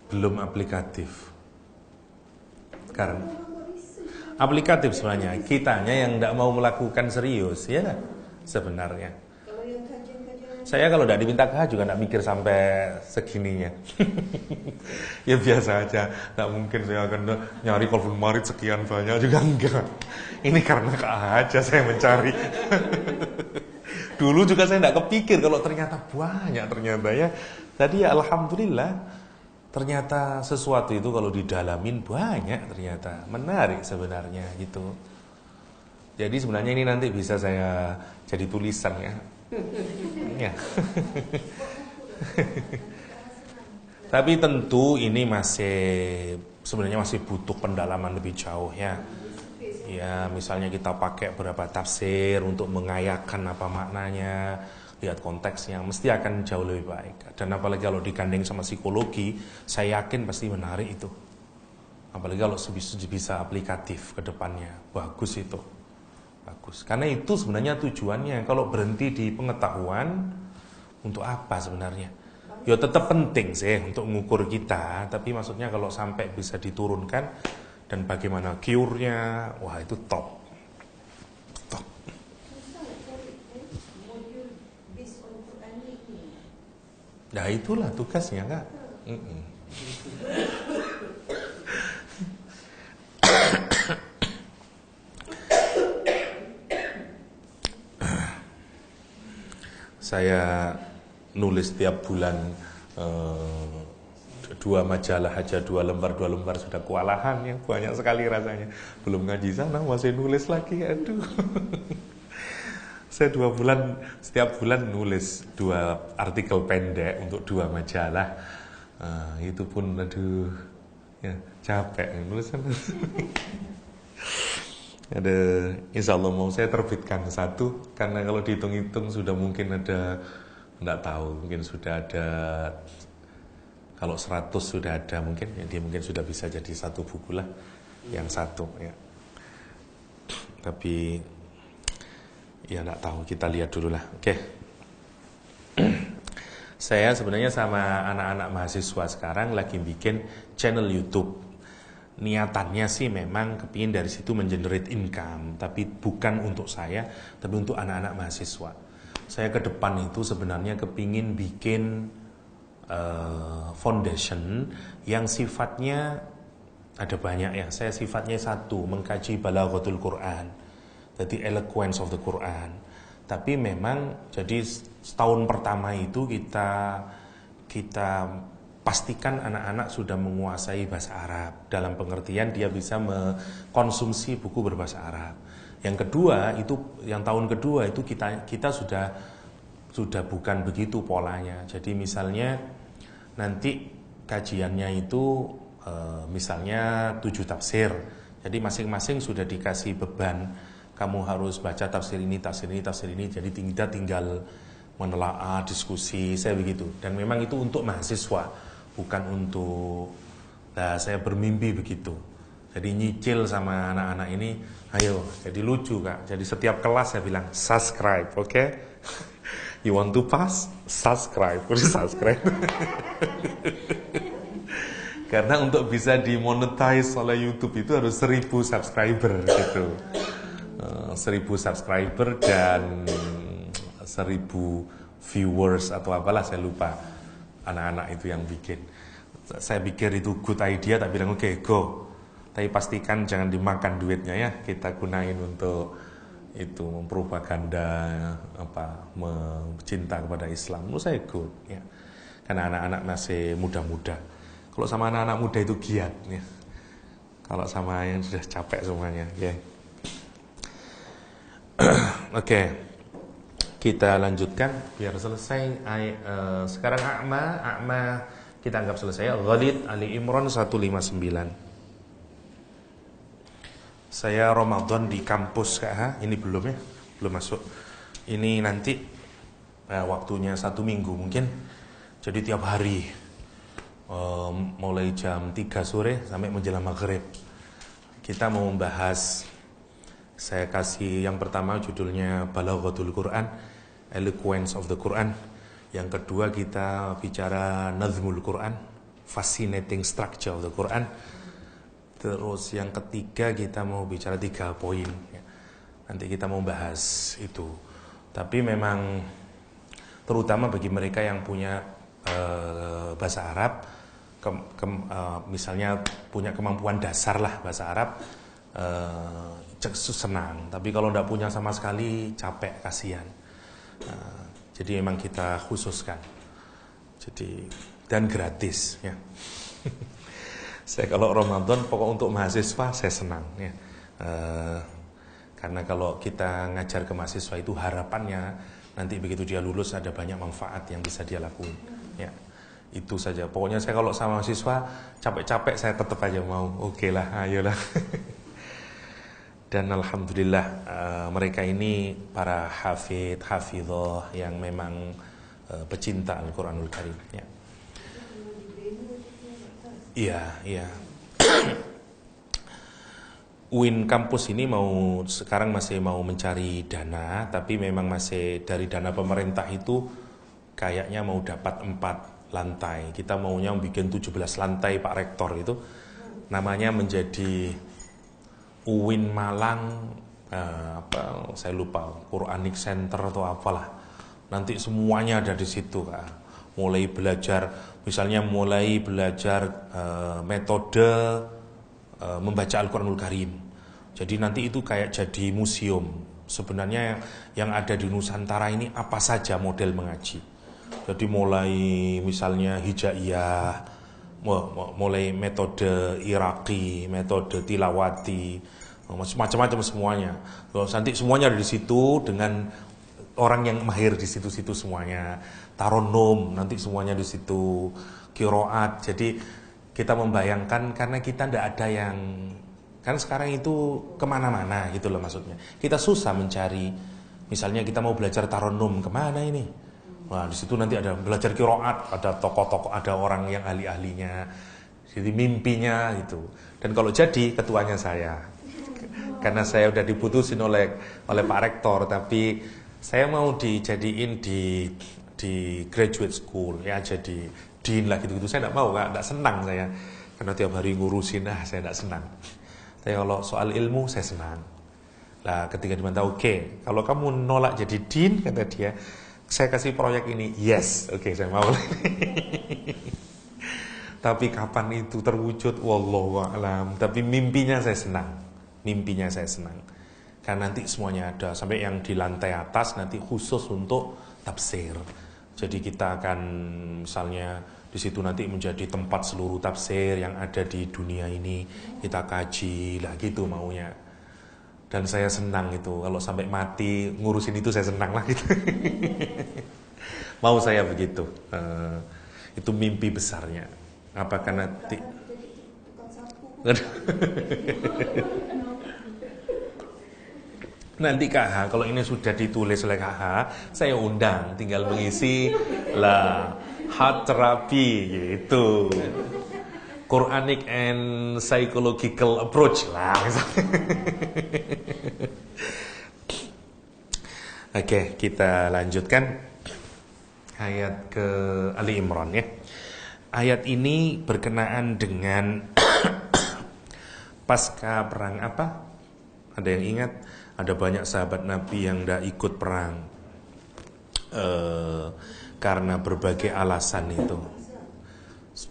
Belum aplikatif. Karena aplikatif sebenarnya, kitanya yang tidak mau melakukan serius, ya kan? Sebenarnya. Kalau yang kajian-kajian, Saya kalau tidak diminta KH juga tidak mikir sampai segininya. Ya biasa aja, tidak mungkin saya akan nyari Calvin Marit sekian banyak juga enggak. Ini karena KH aja saya mencari. Dulu juga saya tidak kepikir kalau ternyata banyak ternyata ya. Tadi ya alhamdulillah. Ternyata sesuatu itu kalau didalamin banyak ternyata. Menarik sebenarnya gitu. Jadi sebenarnya ini nanti bisa saya jadi tulisan ya. Ya. Tapi tentu ini sebenarnya masih butuh pendalaman lebih jauh ya. Ya, misalnya kita pakai beberapa tafsir untuk mengayakan apa maknanya, lihat konteksnya, mesti akan jauh lebih baik. Dan apalagi kalau digandeng sama psikologi, saya yakin pasti menarik itu. Apalagi kalau bisa aplikatif ke depannya, bagus itu. Bagus. Karena itu sebenarnya tujuannya. Kalau berhenti di pengetahuan, untuk apa sebenarnya? Ya tetap penting sih untuk mengukur kita, tapi maksudnya kalau sampai bisa diturunkan dan bagaimana cure-nya, wah itu top. Top. Nah itulah tugasnya Kak. Saya nulis tiap bulan 2 majalah aja, 2 lembar sudah kewalahan ya, banyak sekali rasanya. Belum ngaji sana masih nulis lagi, aduh. Saya setiap bulan nulis 2 artikel pendek untuk 2 majalah. Itu pun aduh ya capek nulis. Ada, insya Allah mau saya terbitkan satu, karena kalau dihitung-hitung sudah mungkin ada, enggak tahu, mungkin sudah ada, kalau 100 sudah ada mungkin, ya dia mungkin sudah bisa jadi satu buku lah, yang satu ya. Tapi ya enggak tahu, kita lihat dulu lah. Oke. Saya sebenarnya sama anak-anak mahasiswa sekarang lagi bikin channel YouTube. Niatannya sih memang kepingin dari situ mengenerate income, tapi bukan untuk saya, tapi untuk anak-anak mahasiswa. Saya ke depan itu sebenarnya kepingin bikin foundation yang sifatnya ada banyak ya. Saya sifatnya satu, mengkaji balaghatul Quran, jadi eloquence of the Quran. Tapi memang jadi setahun pertama itu kita pastikan anak-anak sudah menguasai bahasa Arab, dalam pengertian dia bisa mengkonsumsi buku berbahasa Arab. Yang kedua itu, yang tahun kedua itu kita sudah bukan begitu polanya. Jadi misalnya nanti kajiannya itu misalnya 7 tafsir. Jadi masing-masing sudah dikasih beban, kamu harus baca tafsir ini, tafsir ini, tafsir ini. Jadi kita tinggal menelaah, diskusi, saya begitu. Dan memang itu untuk mahasiswa, bukan untuk, nah saya bermimpi begitu. Jadi nyicil sama anak-anak ini, ayo, jadi lucu Kak. Jadi setiap kelas saya bilang, subscribe, oke? Okay? You want to pass? Subscribe, subscribe. Karena untuk bisa dimonetize oleh YouTube itu harus 1000 subscriber gitu. 1000 subscriber dan 1000 viewers atau apalah, saya lupa. Anak-anak itu yang bikin. Saya pikir itu good idea, tak bilang oke, go. Tapi pastikan jangan dimakan duitnya ya. Kita gunain untuk itu, mempropaganda apa, cinta kepada Islam. Menurut saya good ya. Karena anak-anak masih muda-muda. Kalau sama anak-anak muda itu giat ya. Kalau sama yang sudah capek semuanya ya. Oke. Kita lanjutkan biar selesai. Sekarang A'ma kita anggap selesai. Ghalid Ali Imran 159. Saya Ramadan di kampus Kak. Ini belum ya, belum masuk. Ini nanti waktunya 1 minggu mungkin. Jadi tiap hari mulai jam 3 sore sampai menjelang maghrib kita mau membahas. Saya kasih yang pertama judulnya Balaghatul Quran, Eloquence of the Quran. Yang kedua kita bicara Nazmul Quran, Fascinating Structure of the Quran. Terus yang ketiga kita mau bicara 3 poin ya. Nanti kita mau bahas itu. Tapi memang terutama bagi mereka yang punya bahasa Arab, misalnya punya kemampuan dasar lah bahasa Arab, senang. Tapi kalau tidak punya sama sekali, capek, kasihan. Jadi memang kita khususkan. Jadi dan gratis ya. Saya kalau Ramadan pokok untuk mahasiswa saya senang ya. Karena kalau kita ngajar ke mahasiswa itu harapannya nanti begitu dia lulus ada banyak manfaat yang bisa dia lakuin ya. Itu saja. Pokoknya saya kalau sama mahasiswa capek-capek saya tetap aja mau. Oke lah, ayolah. Dan alhamdulillah mereka ini para hafidh, hafidhah yang memang pecinta Al-Quranul Karim ya. Iya. UIN kampus ini sekarang masih mau mencari dana, tapi memang masih dari dana pemerintah itu kayaknya mau dapat 4 lantai. Kita maunya bikin 17 lantai Pak Rektor itu. Namanya menjadi UIN Malang saya lupa, Quranic Center atau apalah. Nanti semuanya ada di situ Kak. Mulai belajar metode membaca Al-Quranul Karim. Jadi nanti itu kayak jadi museum. Sebenarnya yang ada di Nusantara ini apa saja model mengaji. Jadi mulai misalnya hijaiyah, mulai metode Iraqi, metode tilawati, macam-macam semuanya. Nanti semuanya ada di situ dengan orang yang mahir di situ-situ semuanya. Taronum nanti semuanya di situ, qiraat. Jadi kita membayangkan karena kita tidak ada yang Kan sekarang itu kemana-mana gitu loh maksudnya. Kita susah mencari, misalnya kita mau belajar taronum, kemana ini? Wah, di situ nanti ada belajar qiraat, ada tokoh-tokoh, ada orang yang ahli-ahlinya. Jadi mimpinya gitu. Dan kalau jadi ketuanya saya. Karena saya udah diputusin oleh Pak Rektor, tapi saya mau dijadiin di graduate school ya, jadi dean lah gitu-gitu. Saya enggak mau, enggak senang saya. Karena tiap hari ngurusin, saya enggak senang. Tapi kalau soal ilmu saya senang. Lah ketika dimantau, oke, kalau kamu nolak jadi dean, kata dia, saya kasih proyek ini, yes, oke, saya mau. Tapi kapan itu terwujud, wallahu a'lam. Tapi mimpinya saya senang. Karena nanti semuanya ada, sampai yang di lantai atas nanti khusus untuk tafsir. Jadi kita akan misalnya di situ nanti menjadi tempat seluruh tafsir yang ada di dunia ini, kita kaji lah gitu maunya. Dan saya senang itu, kalau sampai mati ngurusin itu saya senang lah gitu. Mau saya begitu. Itu mimpi besarnya. Apakah nanti nanti KH, kalau ini sudah ditulis oleh KH, saya undang, tinggal mengisi lah heart therapy gitu, Quranic and psychological approach lah. Oke, kita lanjutkan ayat ke Ali Imran ya. Ayat ini berkenaan dengan pasca perang apa? Ada yang ingat? Ada banyak sahabat Nabi yang tidak ikut perang karena berbagai alasan itu.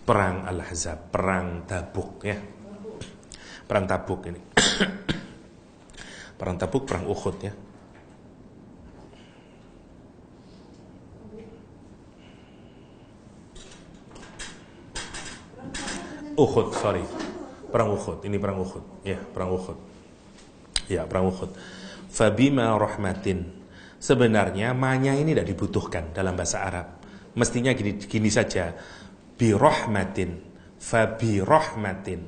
Perang Al-Ahzab, perang Tabuk ya. Perang Tabuk ini. Perang Tabuk, perang Uhud ya. Uhud, sorry. Perang Uhud, ini perang Uhud. Ya, perang Uhud. Ya, perang Uhud. Fabima rahmatin. Sebenarnya manya ini tidak dibutuhkan dalam bahasa Arab. Mestinya gini saja. Bi rahmatin. Fabi rahmatin.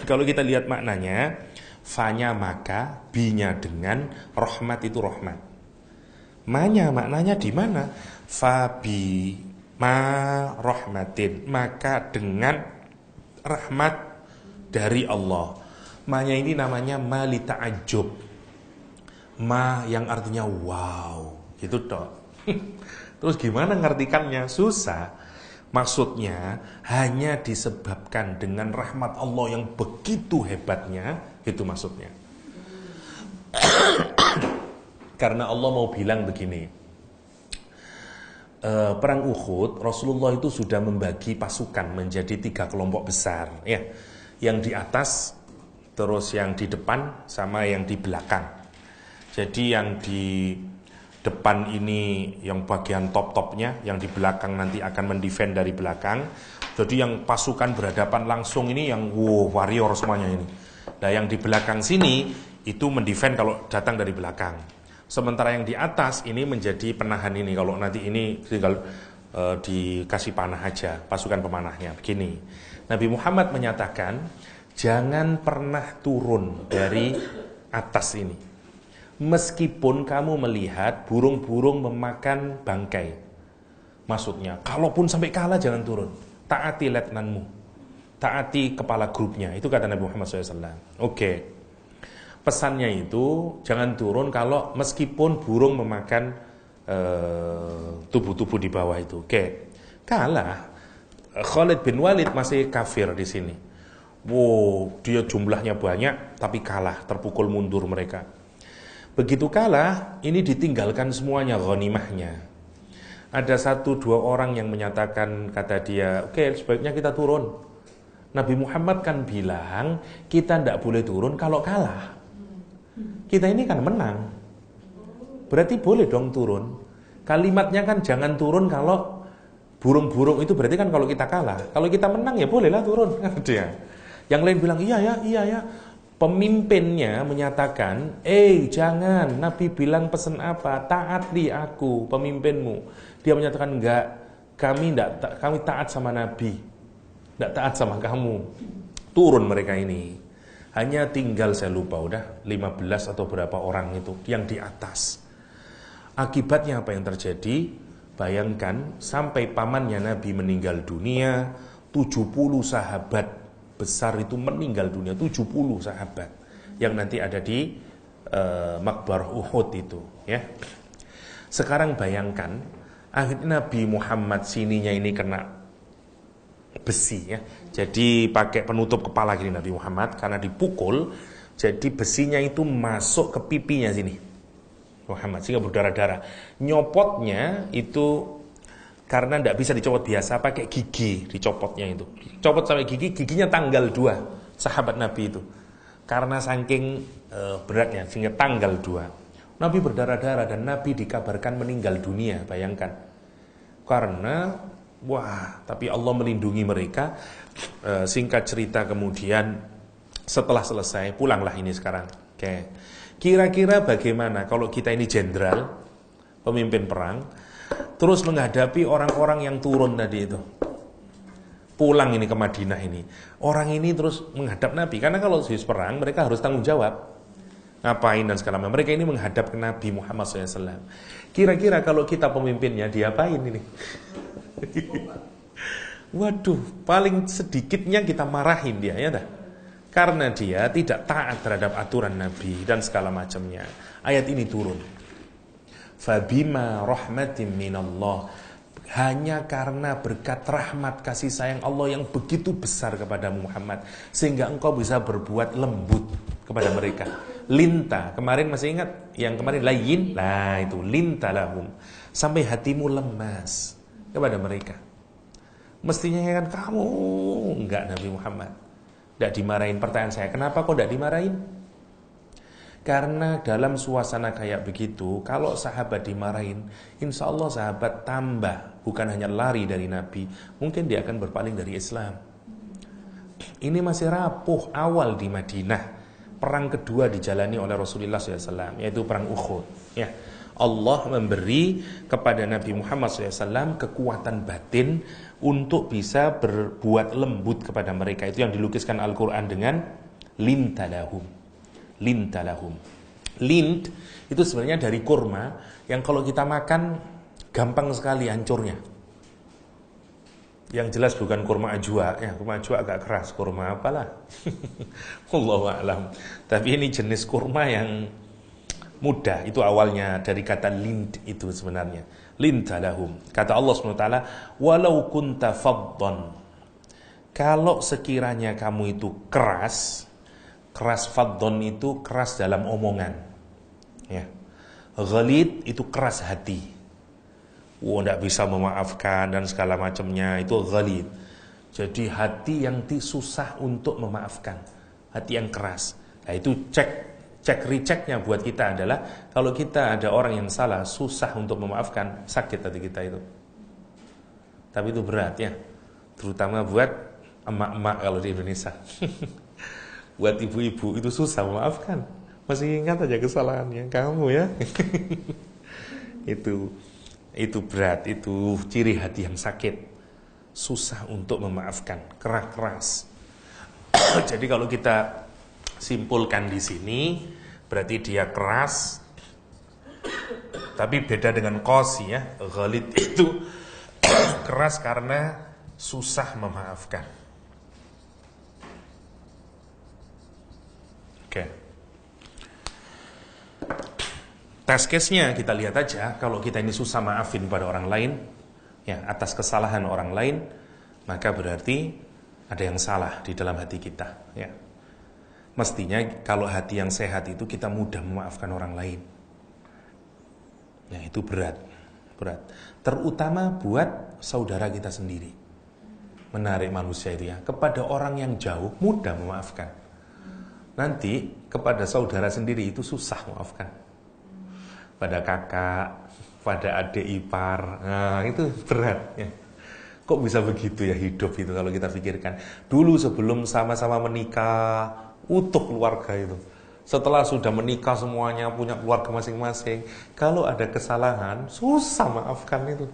Kalau kita lihat maknanya, fanya maka, binya dengan, rahmat itu rahmat. Manya maknanya di mana? Fabi ma rahmatin, maka dengan rahmat dari Allah. Ma-nya ini namanya ma li ta'ajjub. Ma yang artinya wow, gitu toh. Terus gimana ngartikannya? Susah. Maksudnya hanya disebabkan dengan rahmat Allah yang begitu hebatnya, itu maksudnya. Karena Allah mau bilang begini, perang Uhud, Rasulullah itu sudah membagi pasukan menjadi 3 kelompok besar, ya. Yang di atas, terus yang di depan, sama yang di belakang. Jadi yang di depan ini yang bagian top-topnya, yang di belakang nanti akan mendefend dari belakang. Jadi yang pasukan berhadapan langsung ini yang warrior semuanya ini. Nah yang di belakang sini itu mendefend kalau datang dari belakang. Sementara yang di atas ini menjadi penahan ini. Kalau nanti ini tinggal dikasih panah aja, pasukan pemanahnya. Begini, Nabi Muhammad menyatakan, jangan pernah turun dari atas ini. Meskipun kamu melihat burung-burung memakan bangkai. Maksudnya, kalaupun sampai kalah jangan turun. Taati letnanmu. Taati kepala grupnya. Itu kata Nabi Muhammad SAW. Oke. Pesannya itu, jangan turun kalau meskipun burung memakan tubuh-tubuh di bawah itu. Oke. Kalah. Khalid bin Walid masih kafir di sini. Wow, dia jumlahnya banyak, tapi kalah, terpukul mundur mereka. Begitu kalah, ini ditinggalkan semuanya ghanimahnya. Ada 1-2 orang yang menyatakan, kata dia, oke, sebaiknya kita turun. Nabi Muhammad kan bilang, kita tidak boleh turun kalau kalah. Kita ini kan menang. Berarti boleh dong turun. Kalimatnya kan jangan turun kalau burung-burung itu berarti kan kalau kita kalah. Kalau kita menang ya bolehlah turun. Dia. Yang lain bilang, iya ya. Pemimpinnya menyatakan, jangan, Nabi bilang pesan apa? Taati aku, pemimpinmu. Dia menyatakan, enggak, kami taat sama Nabi, enggak taat sama kamu. turun mereka ini. Hanya tinggal saya lupa udah 15 atau berapa orang itu yang di atas. Akibatnya apa yang terjadi? Bayangkan sampai pamannya Nabi meninggal dunia, 70 sahabat besar itu meninggal dunia, 70 sahabat yang nanti ada di Maqbarah Uhud itu, ya. Sekarang bayangkan akhirnya Nabi Muhammad sininya ini kena besi, ya. Jadi pakai penutup kepala gini Nabi Muhammad karena dipukul, jadi besinya itu masuk ke pipinya sini Muhammad sehingga berdarah-darah. Nyopotnya itu karena tidak bisa dicopot biasa, pakai gigi dicopotnya itu. Copot sampai giginya tanggal 2 sahabat Nabi itu. Karena saking beratnya sehingga tanggal 2. Nabi berdarah-darah dan Nabi dikabarkan meninggal dunia, bayangkan. Karena tapi Allah melindungi mereka. Singkat cerita kemudian setelah selesai pulanglah ini sekarang. Oke. Kira-kira bagaimana kalau kita ini jenderal, pemimpin perang, terus menghadapi orang-orang yang turun tadi itu. Pulang ini ke Madinah ini. Orang ini terus menghadap Nabi. Karena kalau habis perang mereka harus tanggung jawab. Ngapain dan segala macam. Mereka ini menghadap ke Nabi Muhammad SAW. Kira-kira kalau kita pemimpinnya diapain ini? Waduh, paling sedikitnya kita marahin dia, ya dah. Karena dia tidak taat terhadap aturan Nabi dan segala macamnya. Ayat ini turun. Fabima rahmatin minallah, hanya karena berkat rahmat kasih sayang Allah yang begitu besar kepada Muhammad, sehingga engkau bisa berbuat lembut kepada mereka. Linta, kemarin masih ingat yang kemarin layin, lah itu linta lahum, sampai hatimu lemas kepada mereka. Mestinya kan kamu enggak, Nabi Muhammad tidak dimarahin. Pertanyaan saya, kenapa kok tidak dimarahin? Karena dalam suasana kayak begitu, kalau sahabat dimarahin, insya Allah sahabat tambah, bukan hanya lari dari Nabi, mungkin dia akan berpaling dari Islam. Ini masih rapuh awal di Madinah. Perang kedua dijalani oleh Rasulullah SAW, yaitu perang Uhud. Ya, Allah memberi kepada Nabi Muhammad SAW kekuatan batin untuk bisa berbuat lembut kepada mereka. Itu yang dilukiskan Al-Quran dengan lintalahum. Lintalahum. Lint itu sebenarnya dari kurma yang kalau kita makan gampang sekali hancurnya. Yang jelas bukan kurma ajwa, ya kurma ajwa agak keras, kurma apalah. Wallahu a'lam. Tapi ini jenis kurma yang mudah, itu awalnya dari kata lint itu sebenarnya. Lintalahum. Kata Allah SWT, walau kunta faddan, kalau sekiranya kamu itu keras faddon itu keras dalam omongan, ya. Ghalid itu keras hati, tidak bisa memaafkan dan segala macamnya, itu ghalid. Jadi hati yang susah untuk memaafkan, hati yang keras. Nah itu cek rechecknya buat kita adalah kalau kita ada orang yang salah, susah untuk memaafkan, sakit hati kita itu. Tapi itu berat, ya, terutama buat emak-emak kalau di Indonesia. Buat ibu-ibu itu susah memaafkan. Masih ingat aja kesalahannya kamu, ya. Itu berat, itu ciri hati yang sakit. Susah untuk memaafkan, keras. Jadi kalau kita simpulkan di sini, berarti dia keras. Tapi beda dengan Qasi, ya. Ghalid itu keras karena susah memaafkan. Oke. Test case-nya kita lihat aja, kalau kita ini susah maafin pada orang lain, ya, atas kesalahan orang lain, maka berarti ada yang salah di dalam hati kita, ya. Mestinya kalau hati yang sehat itu kita mudah memaafkan orang lain. Ya, itu berat. Terutama buat saudara kita sendiri. Menarik manusia itu, ya. Kepada orang yang jauh mudah memaafkan. Nanti kepada saudara sendiri itu susah maafkan. Pada kakak, pada adik ipar, nah itu berat, ya. Kok bisa begitu ya hidup itu kalau kita pikirkan. Dulu sebelum sama-sama menikah, utuh keluarga itu. Setelah sudah menikah semuanya punya keluarga masing-masing, kalau ada kesalahan susah maafkan itu.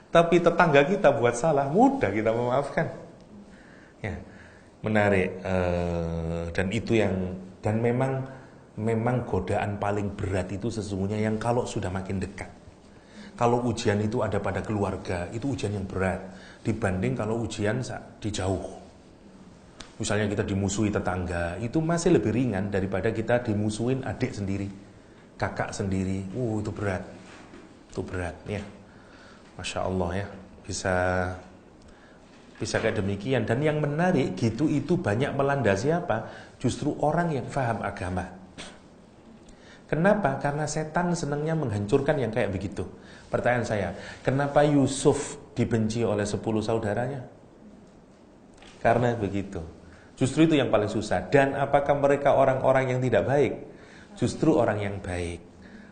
Tapi tetangga kita buat salah mudah kita memaafkan, ya. Menarik. Dan itu dan memang godaan paling berat itu sesungguhnya yang kalau sudah makin dekat. Kalau ujian itu ada pada keluarga, itu ujian yang berat dibanding kalau ujian di jauh. Misalnya kita dimusuhi tetangga, itu masih lebih ringan daripada kita dimusuhin adik sendiri, kakak sendiri. Itu berat. Itu berat ya. Masya Allah ya. Bisa kayak demikian. Dan yang menarik gitu itu banyak melandasi apa? Justru orang yang paham agama. Kenapa? Karena setan senangnya menghancurkan yang kayak begitu. Pertanyaan saya, kenapa Yusuf dibenci oleh 10 saudaranya? Karena begitu. Justru itu yang paling susah. Dan apakah mereka orang-orang yang tidak baik? Justru orang yang baik.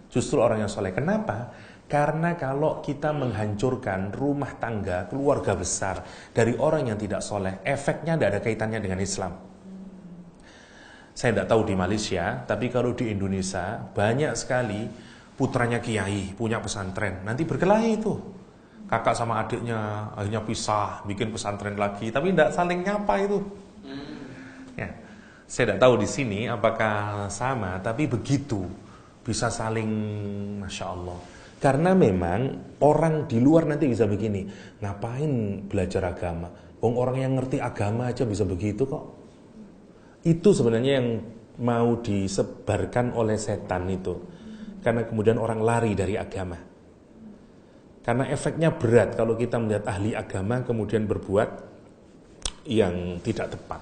Justru orang yang soleh. Kenapa? Karena kalau kita menghancurkan rumah tangga, keluarga besar dari orang yang tidak soleh, efeknya tidak ada kaitannya dengan Islam. Saya tidak tahu di Malaysia, tapi kalau di Indonesia banyak sekali putranya kiai, punya pesantren, nanti berkelahi itu. Kakak sama adiknya akhirnya pisah, bikin pesantren lagi, tapi tidak saling nyapa itu. Ya, saya tidak tahu di sini apakah sama, tapi begitu bisa saling, masya Allah. Karena memang orang di luar nanti bisa begini, ngapain belajar agama? Orang yang ngerti agama aja bisa begitu kok. Itu sebenarnya yang mau disebarkan oleh setan itu. Karena kemudian orang lari dari agama. Karena efeknya berat kalau kita melihat ahli agama kemudian berbuat yang tidak tepat.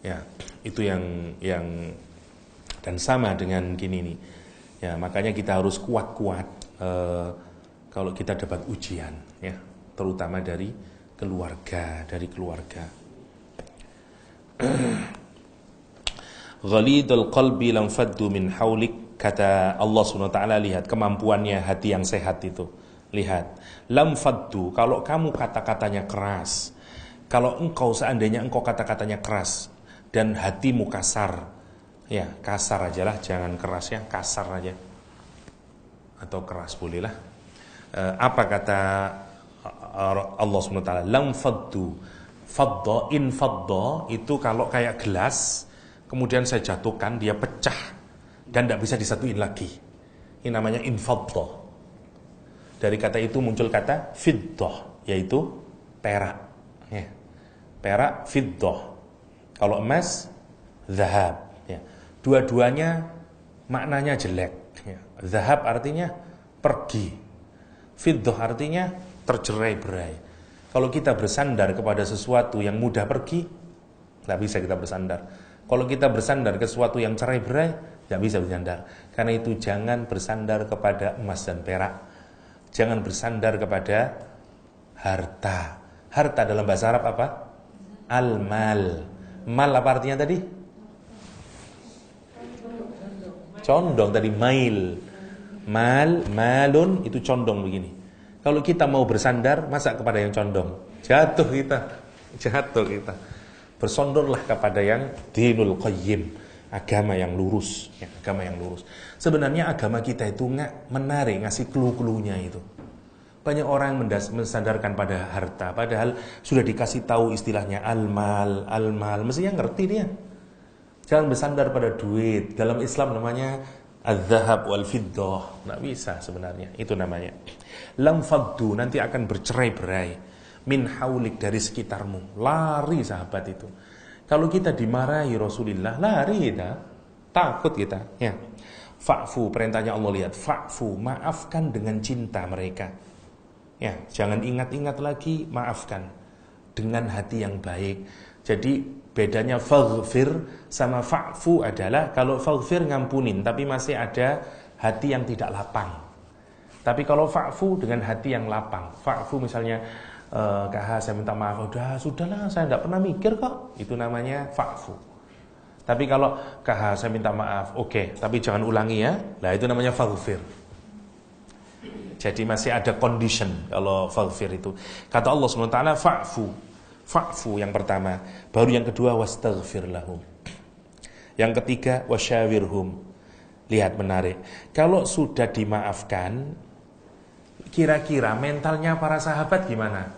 Ya, itu yang dan sama dengan gini nih. Ya, makanya kita harus kuat-kuat kalau kita dapat ujian, ya, terutama dari keluarga. Ghalidul qalbi lam faddu min haulik. Kata Allah SWT, lihat kemampuannya hati yang sehat itu. Lihat, lam faddu, kalau kamu kata-katanya keras, kalau engkau seandainya engkau kata-katanya keras dan hatimu kasar, ya kasar aja lah, jangan keras ya, kasar aja atau keras bolehlah. Apa kata Allah SWT? Lam faddu, fadda, in fadda itu kalau kayak gelas kemudian saya jatuhkan, dia pecah dan tidak bisa disatuin lagi. Ini namanya infaddah. Dari kata itu muncul kata fiddah, yaitu perak. Ya. Perak, fiddah. Kalau emas, zahab. Ya. Dua-duanya maknanya jelek. Ya. Zahab artinya pergi. Fiddah artinya tercerai-berai. Kalau kita bersandar kepada sesuatu yang mudah pergi, tidak bisa kita bersandar. Kalau kita bersandar ke sesuatu yang cerai-berai, tidak bisa bersandar. Karena itu jangan bersandar kepada emas dan perak. Jangan bersandar kepada harta. Harta dalam bahasa Arab apa? Al-mal. Mal apa artinya tadi? Condong tadi, mail. Malun itu condong begini. Kalau kita mau bersandar, masa kepada yang condong? Jatuh kita. Bersondorlah kepada yang dinul qayyim, agama yang lurus, ya, agama yang lurus. Sebenarnya agama kita itu nggak menarik, ngasih clue-cluenya itu. Banyak orang mensandarkan pada harta, padahal sudah dikasih tahu istilahnya al-mal, mestinya ngerti dia. Jangan bersandar pada duit. Dalam Islam namanya az-zahab wal fiddah. Nggak bisa sebenarnya, itu namanya. Lam faddu, nanti akan bercerai-berai. Min haulik, dari sekitarmu. Lari sahabat itu. Kalau kita dimarahi Rasulullah, lari kita. Takut kita. Ya. Fa'fu, perintahnya Allah, lihat. Fa'fu, maafkan dengan cinta mereka. Ya, jangan ingat-ingat lagi, maafkan. Dengan hati yang baik. Jadi bedanya faghfir sama fa'fu adalah, kalau faghfir ngampunin, tapi masih ada hati yang tidak lapang. Tapi kalau fa'fu dengan hati yang lapang. Fa'fu misalnya, Kak, saya minta maaf. Sudahlah, saya tidak pernah mikir kok. Itu namanya fa'fu. Tapi kalau Kak, saya minta maaf, oke, tapi jangan ulangi ya. Nah, itu namanya faghfir. Jadi masih ada condition kalau faghfir itu. Kata Allah SWT, fa'fu yang pertama. Baru yang kedua, wastaghfir lahum. Yang ketiga, wasyawirhum. Lihat, menarik. Kalau sudah dimaafkan, kira-kira mentalnya para sahabat gimana?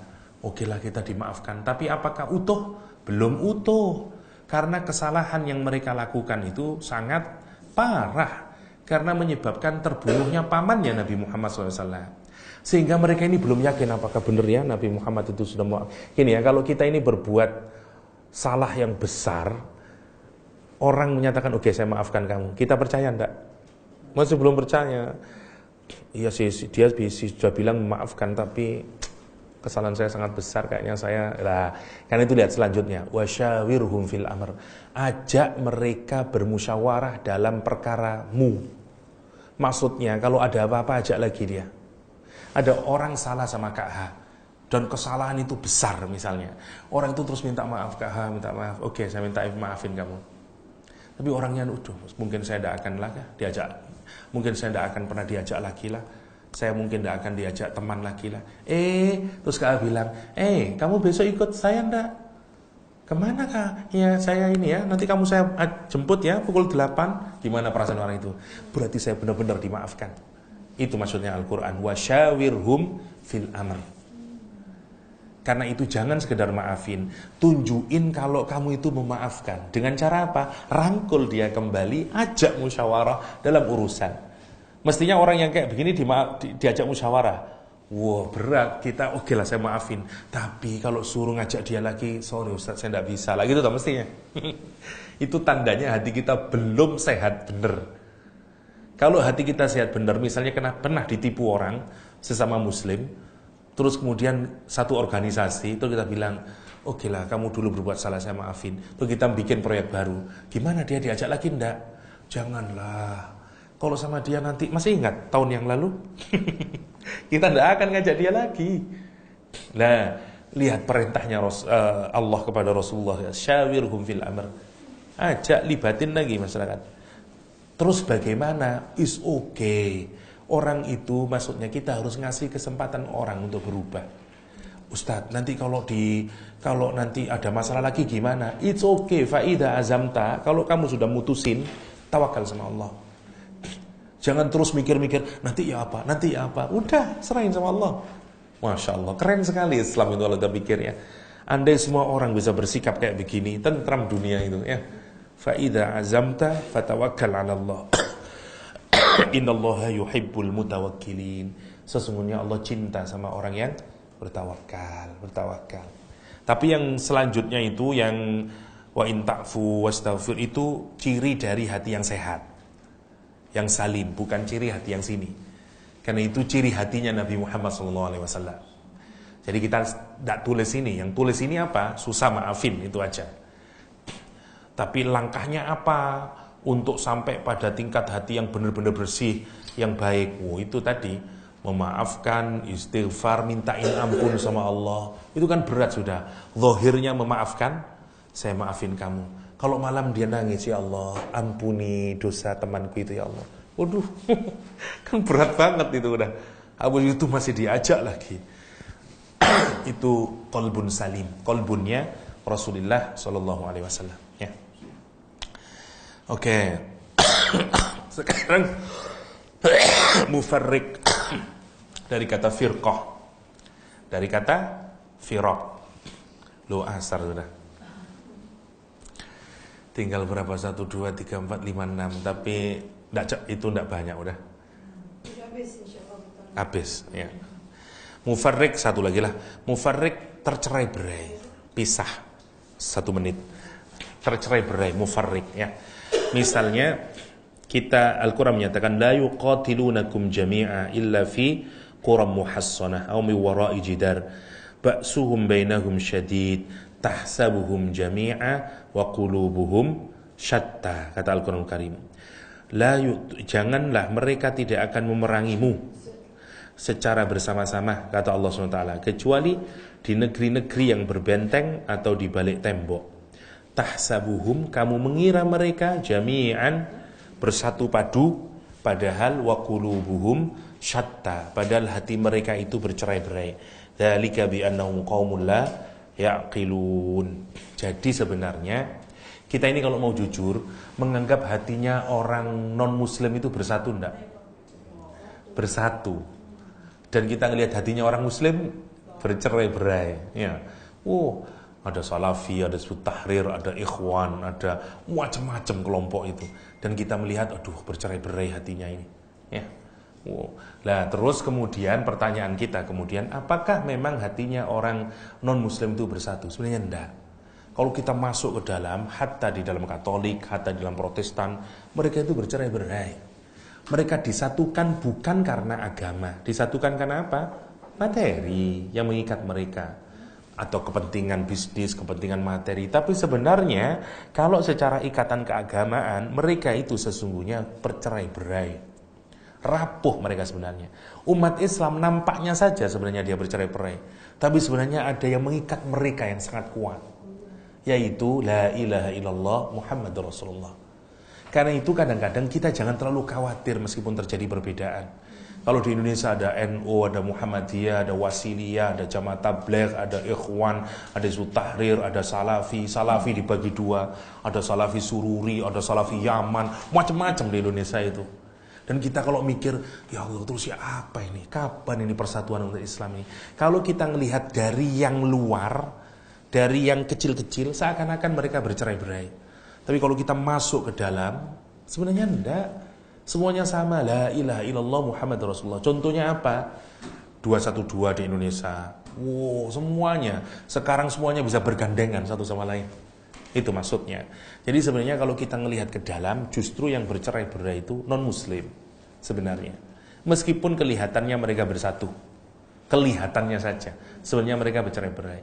Oke lah kita dimaafkan, tapi apakah utuh? Belum utuh. Karena kesalahan yang mereka lakukan itu sangat parah. Karena menyebabkan terbunuhnya pamannya Nabi Muhammad SAW. Sehingga mereka ini belum yakin apakah benar ya Nabi Muhammad itu sudah maaf. Gini ya, kalau kita ini berbuat salah yang besar, orang menyatakan oke saya maafkan kamu, kita percaya enggak? Masih belum percaya. Iya sih, dia sudah bilang memaafkan, tapi kesalahan saya sangat besar, kayaknya saya lah. Karena itu lihat selanjutnya, wasyawirhum fil amr, ajak mereka bermusyawarah dalam perkaramu. Maksudnya kalau ada apa-apa ajak lagi dia. Ada orang salah sama Kak H dan kesalahan itu besar misalnya, orang itu terus minta maaf, Kak H minta maaf, oke saya minta maafin kamu, tapi orangnya mungkin saya tidak akan lagi diajak, mungkin saya tidak akan pernah diajak lagi lah, saya mungkin tidak akan diajak teman lagi lah. Terus Kak bilang, kamu besok ikut saya ndak? Kemana Kak? Ya saya ini ya, nanti kamu saya jemput ya pukul 8. Gimana perasaan orang itu? Berarti saya benar-benar dimaafkan. Itu maksudnya Al-Quran, wasyawirhum fil amr. Karena itu jangan sekedar maafin, tunjukin kalau kamu itu memaafkan. Dengan cara apa? Rangkul dia kembali, ajak musyawarah dalam urusan. Mestinya orang yang kayak begini diajak musyawarah. Wah berat, kita oke lah saya maafin. Tapi kalau suruh ngajak dia lagi, sorry Ustaz saya tidak bisa lah, gitu tak mestinya. Itu tandanya hati kita belum sehat bener. Kalau hati kita sehat bener, misalnya pernah ditipu orang sesama muslim, terus kemudian satu organisasi, terus kita bilang, oke lah kamu dulu berbuat salah saya maafin. Terus kita bikin proyek baru, gimana dia diajak lagi enggak? Janganlah. Kalau sama dia nanti, masih ingat tahun yang lalu? Kita tidak akan ngajak dia lagi. Nah, lihat perintahnya Allah kepada Rasulullah, syawirhum fil amr. Ajak, libatin lagi masyarakat. Terus bagaimana? Is okay. Orang itu maksudnya kita harus ngasih kesempatan orang untuk berubah. Ustadz, nanti kalau nanti ada masalah lagi gimana? It's okay. Faida azamta. Kalau kamu sudah mutusin, tawakal sama Allah. Jangan terus mikir-mikir, nanti ya apa, nanti ya apa. Udah, serahin sama Allah. Masya Allah, keren sekali Islam itu kalau kita pikirnya. Andai semua orang bisa bersikap kayak begini, tentram dunia itu ya. Fa'idha azamta fatawakkal ala Allah. Innallaha yuhibbul mutawakkilin. Sesungguhnya Allah cinta sama orang yang bertawakal. Tapi yang selanjutnya itu, yang wa in ta'fu wastaghfir, itu ciri dari hati yang sehat, yang salim, bukan ciri hati yang sini. Karena itu ciri hatinya Nabi Muhammad SAW. Jadi kita tidak tulis ini. Yang tulis ini apa? Susah maafin, itu aja. Tapi langkahnya apa untuk sampai pada tingkat hati yang benar-benar bersih, yang baik? Itu tadi, memaafkan, istighfar, mintain ampun sama Allah. Itu kan berat sudah. Zahirnya memaafkan, saya maafin kamu. Kalau malam dia nangis, ya Allah, ampuni dosa temanku itu ya Allah. Waduh, kan berat banget itu udah. Habis itu masih diajak lagi. Itu qalbun salim, qalbunnya Rasulullah SAW. Ya. Oke. Sekarang mufarriq dari kata firqah, dari kata firaq. Lo asar sudah. Tinggal berapa? 1, 2, 3, 4, 5, 6. Tapi itu tidak banyak udah. Habis ya. Mufarriq satu lagi lah. Mufarriq tercerai-berai, pisah. 1 menit. Tercerai-berai, mufarriq ya. Misalnya kita Al-Quran menyatakan la yuqatilunakum jami'a illa fi quram muhassanah aw min wara'i jidar ba'suhum bainahum syadid tahsabuhum jami'a wa qulubuhum syatta, kata Al-Quran Karim. Janganlah mereka tidak akan memerangimu secara bersama-sama, kata Allah SWT, kecuali di negeri-negeri yang berbenteng atau di balik tembok. Tahsabuhum, kamu mengira mereka jami'an, bersatu padu, padahal wa qulubuhum syatta, padahal hati mereka itu bercerai-berai. Dzalika bi annahum qaumul la yaqilun. Jadi sebenarnya kita ini kalau mau jujur menganggap hatinya orang non muslim itu bersatu enggak? Bersatu. Dan kita ngelihat hatinya orang muslim bercerai-berai, ya. Ada Salafi, ada Hizbut Tahrir, ada Ikhwan, ada macam-macam kelompok itu. Dan kita melihat, aduh, bercerai-berai hatinya ini. Ya. Nah, terus kemudian pertanyaan kita kemudian, apakah memang hatinya orang non-Muslim itu bersatu? Sebenarnya enggak. Kalau kita masuk ke dalam, hatta di dalam Katolik, hatta di dalam Protestan, mereka itu bercerai-berai. Mereka disatukan bukan karena agama, disatukan karena apa? Materi yang mengikat mereka, atau kepentingan bisnis, kepentingan materi. Tapi sebenarnya kalau secara ikatan keagamaan, mereka itu sesungguhnya bercerai-berai, rapuh mereka sebenarnya. Umat Islam nampaknya saja sebenarnya dia bercerai-berai, tapi sebenarnya ada yang mengikat mereka yang sangat kuat, yaitu la ilaha illallah Muhammadur Rasulullah. Karena itu kadang-kadang kita jangan terlalu khawatir meskipun terjadi perbedaan. Kalau di Indonesia ada NU, ada Muhammadiyah, ada Wasiliyah, ada Jamaah Tabligh, ada Ikhwan, ada Hizbut Tahrir, ada Salafi. Salafi dibagi dua, ada Salafi Sururi, ada Salafi Yaman, macam-macam di Indonesia itu. Dan kita kalau mikir, ya Allah, terus ya apa ini? Kapan ini persatuan umat Islam ini? Kalau kita melihat dari yang luar, dari yang kecil-kecil, seakan-akan mereka bercerai-berai. Tapi kalau kita masuk ke dalam, sebenarnya enggak. Semuanya sama, la ilaha illallah Muhammad Rasulullah. Contohnya apa? 212 di Indonesia. Semuanya. Sekarang semuanya bisa bergandengan satu sama lain. Itu maksudnya. Jadi sebenarnya kalau kita melihat ke dalam, justru yang bercerai-berai itu non-Muslim sebenarnya. Meskipun kelihatannya mereka bersatu. Kelihatannya saja. Sebenarnya mereka bercerai-berai.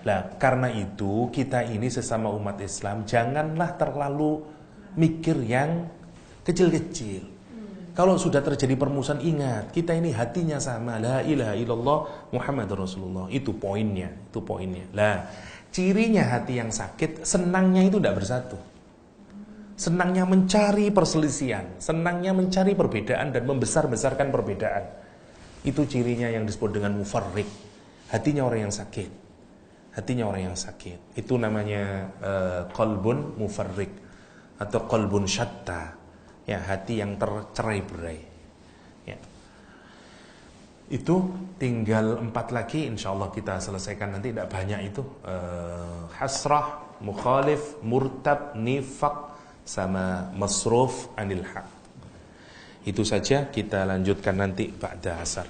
Nah, karena itu kita ini sesama umat Islam janganlah terlalu mikir yang kecil-kecil. Kalau sudah terjadi permusuhan, ingat, kita ini hatinya sama, la ilaha illallah Muhammadur Rasulullah. Itu poinnya, itu poinnya. Lah, cirinya hati yang sakit, senangnya itu tidak bersatu. Senangnya mencari perselisihan, senangnya mencari perbedaan dan membesar-besarkan perbedaan. Itu cirinya yang disebut dengan mufarrik. Hatinya orang yang sakit. Hatinya orang yang sakit. Itu namanya qalbun mufarrik atau qalbun syatta. Ya, hati yang tercerai-berai. Ya. Itu tinggal 4 lagi, insyaallah kita selesaikan nanti, tidak banyak itu. Hasrah, mukhalif, murtab, nifaq, sama masruf anil haq. Itu saja, kita lanjutkan nanti ba'da asar.